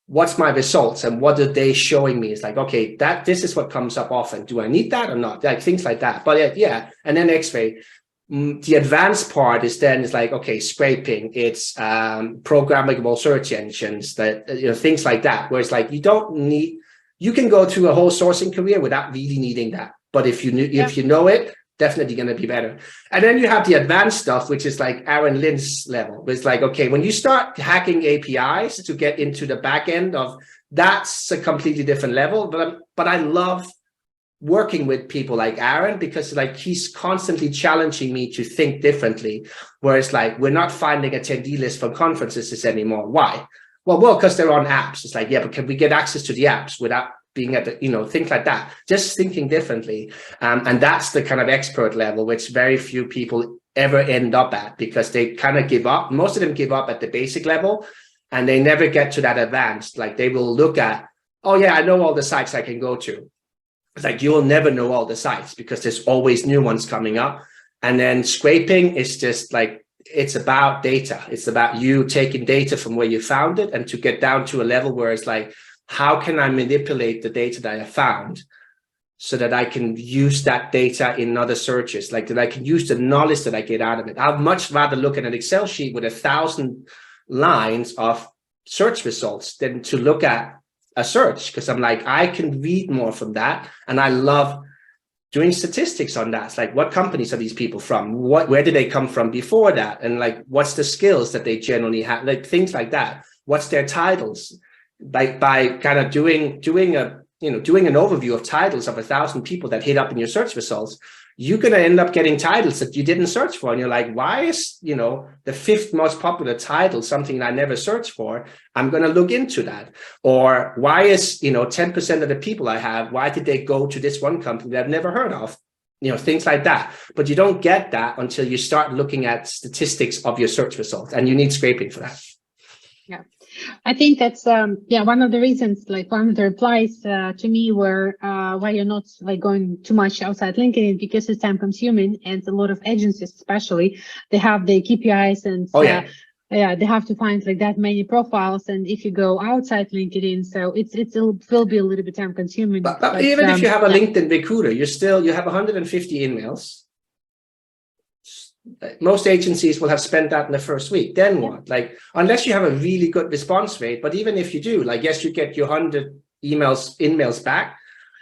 What's my results and what are they showing me? It's like, okay, this is what comes up often. Do I need that or not? Like things like that. But yeah, and then X-ray. The advanced part is like, okay, scraping. It's programmable search engines, that things like that. Where it's like, you can go through a whole sourcing career without really needing that. But if you know it, definitely going to be better. And then you have the advanced stuff, which is like Aaron Lynn's level. It's like, okay, when you start hacking APIs to get into the back end of, that's a completely different level. But I love working with people like Aaron, because like he's constantly challenging me to think differently. Whereas like, we're not finding attendee list for conferences anymore. Why? Well, because they're on apps. It's like, yeah, but can we get access to the apps without being at the, things like that, just thinking differently. And that's the kind of expert level, which very few people ever end up at, because they kind of give up. Most of them give up at the basic level, and they never get to that advanced. Like, they will look at, oh yeah, I know all the sites I can go to. It's like, you will never know all the sites, because there's always new ones coming up. And then scraping is just like, it's about data. It's about you taking data from where you found it, and to get down to a level where it's like, how can I manipulate the data that I found so that I can use that data in other searches, like that I can use the knowledge that I get out of it? I'd much rather look at an Excel sheet with 1,000 lines of search results than to look at a search, because I'm like, I can read more from that. And I love doing statistics on that. It's like, what companies are these people from? Where did they come from before that? And like, what's the skills that they generally have? Like things like that. What's their titles? By kind of doing an overview of titles of 1,000 people that hit up in your search results, you're going to end up getting titles that you didn't search for. And you're like, why is, the 5th most popular title something I never searched for? I'm going to look into that. Or why is, 10% of the people I have, why did they go to this one company that I've never heard of? Things like that. But you don't get that until you start looking at statistics of your search results, and you need scraping for that. Yeah. I think that's one of the reasons, like one of the replies to me were why you're not like going too much outside LinkedIn, because it's time consuming, and a lot of agencies especially, they have their KPIs, and they have to find like that many profiles, and if you go outside LinkedIn, so it will be a little bit time consuming. But even if you have a LinkedIn recruiter, you have 150 emails. Most agencies will have spent that in the first week. Then what? Like, unless you have a really good response rate, but even if you do, like, yes, you get your 100 emails back,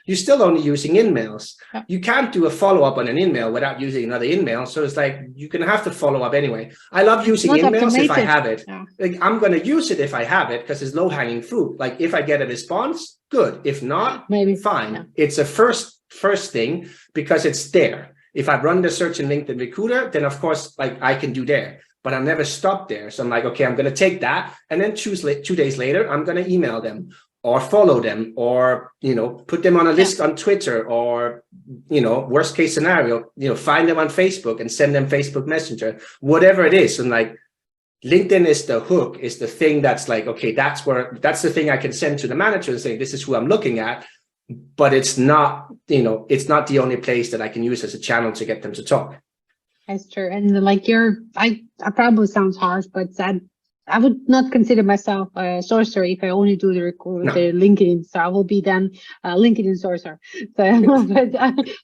you're still only using emails. Yeah. You can't do a follow-up on an email without using another email. So it's like, you're going to have to follow up anyway. I love using not emails if I automated. have it. Yeah. Like, I'm going to use it if I have it because it's low-hanging fruit. Like, if I get a response, good. If not, Maybe fine. Yeah. It's a first thing because it's there. If I run the search in LinkedIn Recruiter, then of course, like, I can do there. But I never stop there. So I'm like, okay, I'm going to take that, and then 2 days later, I'm going to email them or follow them, or, you know, put them on a list on Twitter, or, you know, worst case scenario, you know, find them on Facebook and send them Facebook Messenger, whatever it is. And like, LinkedIn is the hook, is the thing that's like, okay, that's the thing I can send to the manager and say, this is who I'm looking at. But it's not, you know, it's not the only place that I can use as a channel to get them to talk. That's true. And like I probably sounds harsh, but I would not consider myself a sorcerer if I only do the LinkedIn. So I will be then a LinkedIn sorcerer. So, but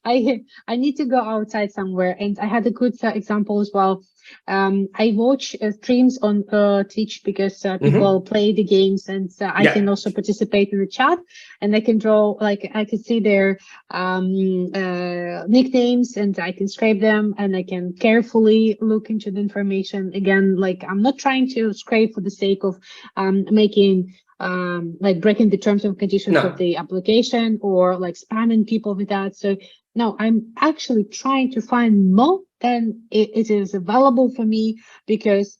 I need to go outside somewhere. And I had a good example as well. I watch streams on Twitch because people play the games, and I can also participate in the chat, and I can draw, like, I can see their nicknames, and I can scrape them, and I can carefully look into the information. Again, like, I'm not trying to scrape for the sake of making like breaking the terms and conditions of the application, or like spamming people with that. So no, I'm actually trying to find more than it is available for me because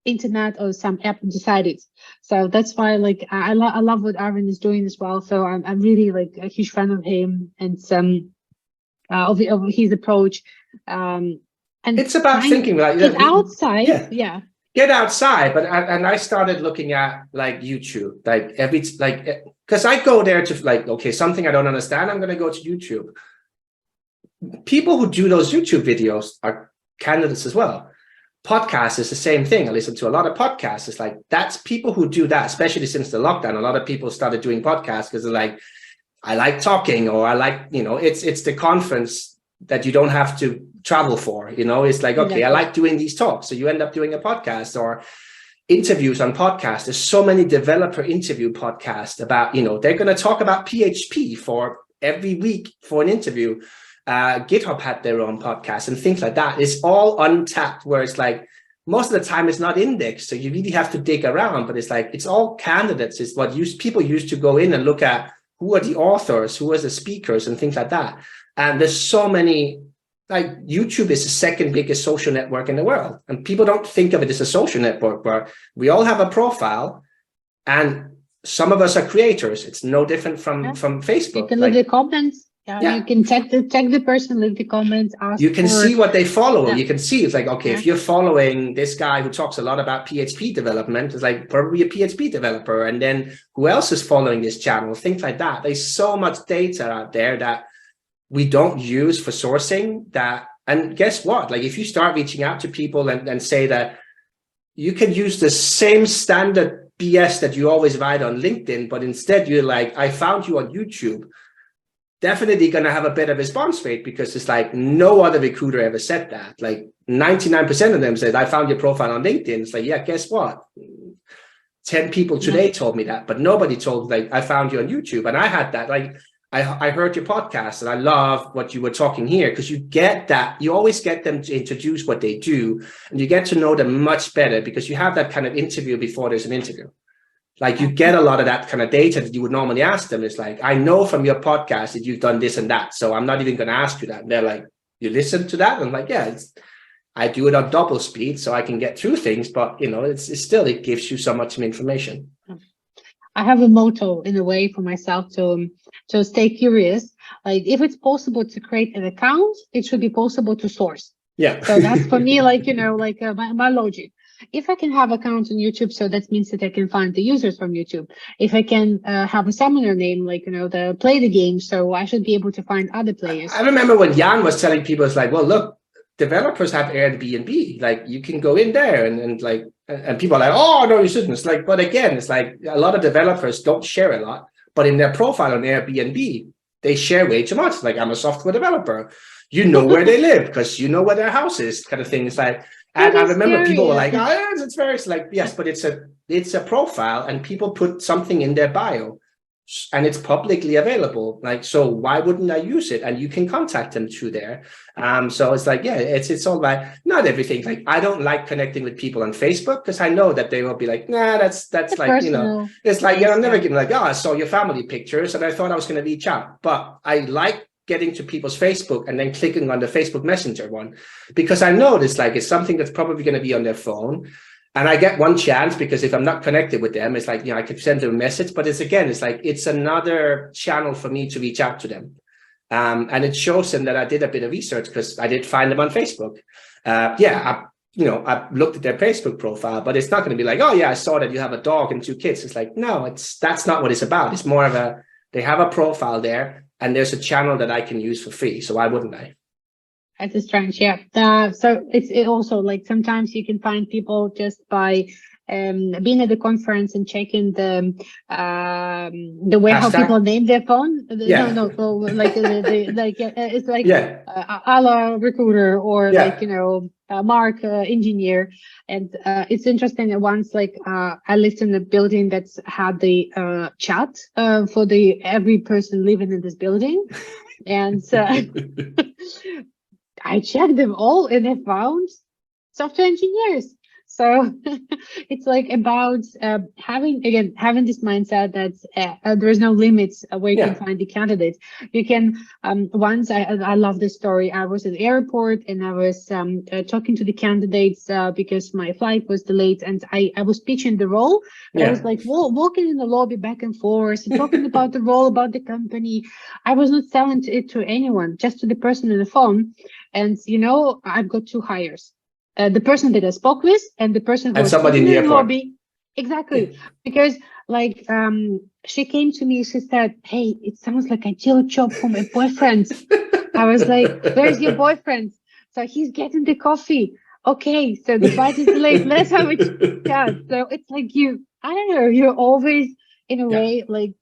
internet or some app decided. So that's why, like, I love what Arvin is doing as well. So I'm really like a huge fan of him and of his approach. And it's about thinking like get outside. Yeah. Get outside. But I started looking at like YouTube, like because I go there to like, okay, something I don't understand, I'm going to go to YouTube. People who do those YouTube videos are candidates as well. Podcasts is the same thing. I listen to a lot of podcasts. It's like, that's people who do that, especially since the lockdown. A lot of people started doing podcasts because they're like, I like talking, or I like, you know, it's the conference that you don't have to travel for, you know. It's like, okay, I like doing these talks. So you end up doing a podcast or interviews on podcasts. There's so many developer interview podcasts about, you know, they're going to talk about PHP for every week for an interview. GitHub had their own podcast and things like that. It's all untapped, where it's like most of the time it's not indexed, so you really have to dig around. But it's like, it's all candidates. It's what people used to go in and look at who are the authors, who are the speakers, and things like that. And there's so many. Like, YouTube is the second biggest social network in the world, and people don't think of it as a social network, where we all have a profile, and some of us are creators. It's no different from Facebook. You can leave the comments. Yeah, you can check the person, leave the comments, ask. You can see what they follow. You can see, it's like, okay, if you're following this guy who talks a lot about PHP development, it's like probably a PHP developer. And then who else is following this channel? Things like that. There's so much data out there that we don't use for sourcing that. And guess what? Like, if you start reaching out to people and say that you can use the same standard BS that you always write on LinkedIn, but instead you're like, I found you on YouTube, definitely going to have a better response rate, because it's like no other recruiter ever said that. Like 99% of them said, I found your profile on LinkedIn. It's like, yeah, guess what? 10 people today told me that, but nobody told, like, I found you on YouTube. And I had that, like, I heard your podcast and I love what you were talking here, because you get that, you always get them to introduce what they do, and you get to know them much better because you have that kind of interview before there's an interview. Like, you get a lot of that kind of data that you would normally ask them. It's like, I know from your podcast that you've done this and that, so I'm not even going to ask you that. And they're like, you listen to that? I'm like, yeah, I do it on double speed so I can get through things, but you know, it's still, it gives you so much information. I have a motto in a way for myself to stay curious. Like, if it's possible to create an account, it should be possible to source. Yeah. So that's for me, like, you know, like my logic. If I can have accounts on YouTube, so that means that I can find the users from YouTube. If I can have a summoner name, like, you know, play the game, so I should be able to find other players. I remember when Jan was telling people, it's like, well, look, developers have Airbnb, like you can go in there and people are like, oh no, you shouldn't. It's like, but again, it's like a lot of developers don't share a lot, but in their profile on Airbnb, they share way too much. Like, I'm a software developer, you know where they live because you know where their house is, kind of thing. It's like, and I remember people were like, oh, it's very, it's like, yes, but it's a profile, and people put something in their bio. and it's publicly available. Like, so why wouldn't I use it? And you can contact them through there. So it's like, yeah, it's all about, not everything. Like, I don't like connecting with people on Facebook because I know that they will be like, nah, that's like, you know, it's like, yeah, I'm never getting like, oh, I saw your family pictures and I thought I was going to reach out. But I like getting to people's Facebook and then clicking on the Facebook Messenger one, because I know this, like, it's something that's probably going to be on their phone. And I get one chance because if I'm not connected with them, it's like, you know, I could send them a message, but it's again, it's like, it's another channel for me to reach out to them. And it shows them that I did a bit of research because I did find them on Facebook. I looked at their Facebook profile, but it's not going to be like, oh yeah, I saw that you have a dog and 2 kids. It's like, no, that's not what it's about. It's more of they have a profile there and there's a channel that I can use for free. So why wouldn't I? That's strange, yeah. So it also, like, sometimes you can find people just by being at the conference and checking the way how people name their phone. Yeah. No, like it's like Alla recruiter or like, you know, Mark engineer. And it's interesting that once, like, I lived in a building that's had the chat for every person living in this building, and I checked them all and I found software engineers. So it's like about having this mindset that there's no limits where you can find the candidates. You can once I love this story. I was at the airport and I was talking to the candidates because my flight was delayed, and I was pitching the role. I was like walking in the lobby back and forth, talking about the role, about the company. I was not selling it to anyone, just to the person on the phone. And you know, I've got 2 hires. The person that I spoke with and the person who was somebody in the lobby. Exactly. Because like she came to me, she said, hey, it sounds like a ideal job for my boyfriend. I was like, where's your boyfriend? So he's getting the coffee. Okay, so the flight is delayed. Let's have a chat. So it's like I don't know, you're always in a way like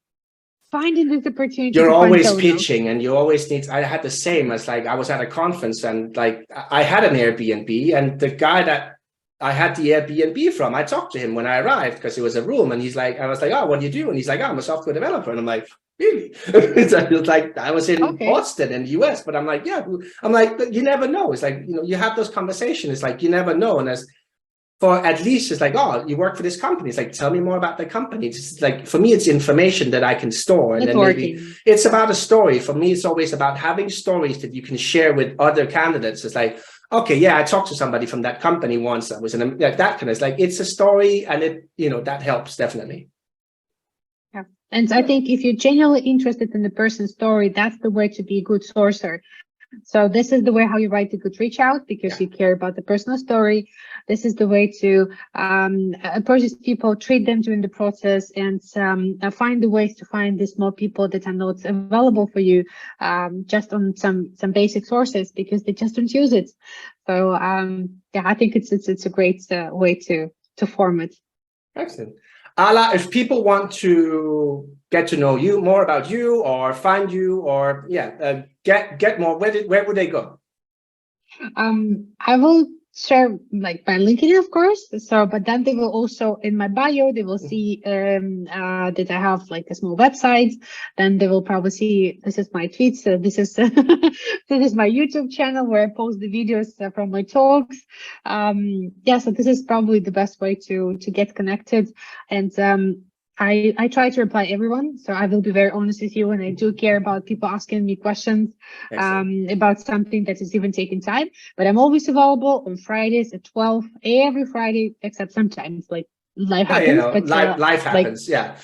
finding this opportunity. You're always pitching, and you always need. I had the same as, like, I was at a conference and like I had an Airbnb, and the guy that I had the Airbnb from, I talked to him when I arrived because it was a room, and he's like, I was like, oh, what do you do? And he's like, oh, I'm a software developer, and I'm like, really? So it was like I was in Boston in the US, but I'm like, yeah, I'm like, but you never know. It's like, you know, you have those conversations. It's like you never know, and for at least it's like, oh, you work for this company. It's like, tell me more about the company. It's like, for me, it's information that I can store. And then maybe it's about a story. For me, it's always about having stories that you can share with other candidates. It's like, okay, yeah, I talked to somebody from that company once. I was in like that kind of, it's like, it's a story, and it, you know, that helps definitely. Yeah. And I think if you're genuinely interested in the person's story, that's the way to be a good sourcer. So this is the way how you write a good reach out, because you care about the personal story. This is the way to approach these people, treat them during the process, and find the ways to find the small people that are not available for you just on some basic sources, because they just don't use it. So I think it's a great way to form it. Excellent. Alla, if people want to get to know you more about you, or find you, or get more, where would they go? I will share like my LinkedIn, of course. So, but then they will also, in my bio, they will see that I have like a small website. Then they will probably see, this is my tweets. So this is this is my YouTube channel where I post the videos from my talks. So this is probably the best way to get connected. And I try to reply everyone, so I will be very honest with you, and I do care about people asking me questions about something that is even taking time. But I'm always available on Fridays at 12, every Friday, except sometimes like life happens. You know, but life happens, yeah.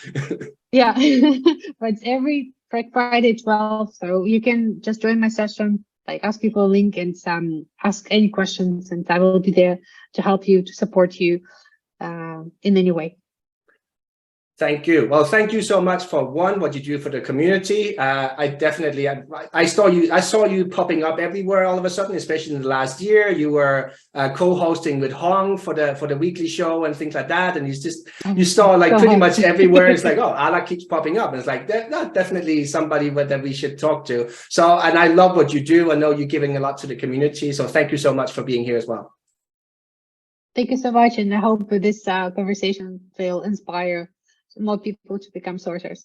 But every Friday at 12, so you can just join my session, like ask people a link, and ask any questions, and I will be there to help you, to support you in any way. Thank you. Well, thank you so much for what you do for the community. I saw you popping up everywhere all of a sudden, especially in the last year. You were co-hosting with Hong for the weekly show and things like that. And you saw like pretty much everywhere. It's like, oh, Alla keeps popping up. And it's like, that's definitely somebody that we should talk to. So, and I love what you do. I know you're giving a lot to the community. So thank you so much for being here as well. Thank you so much. And I hope this conversation will inspire more people to become sourcers.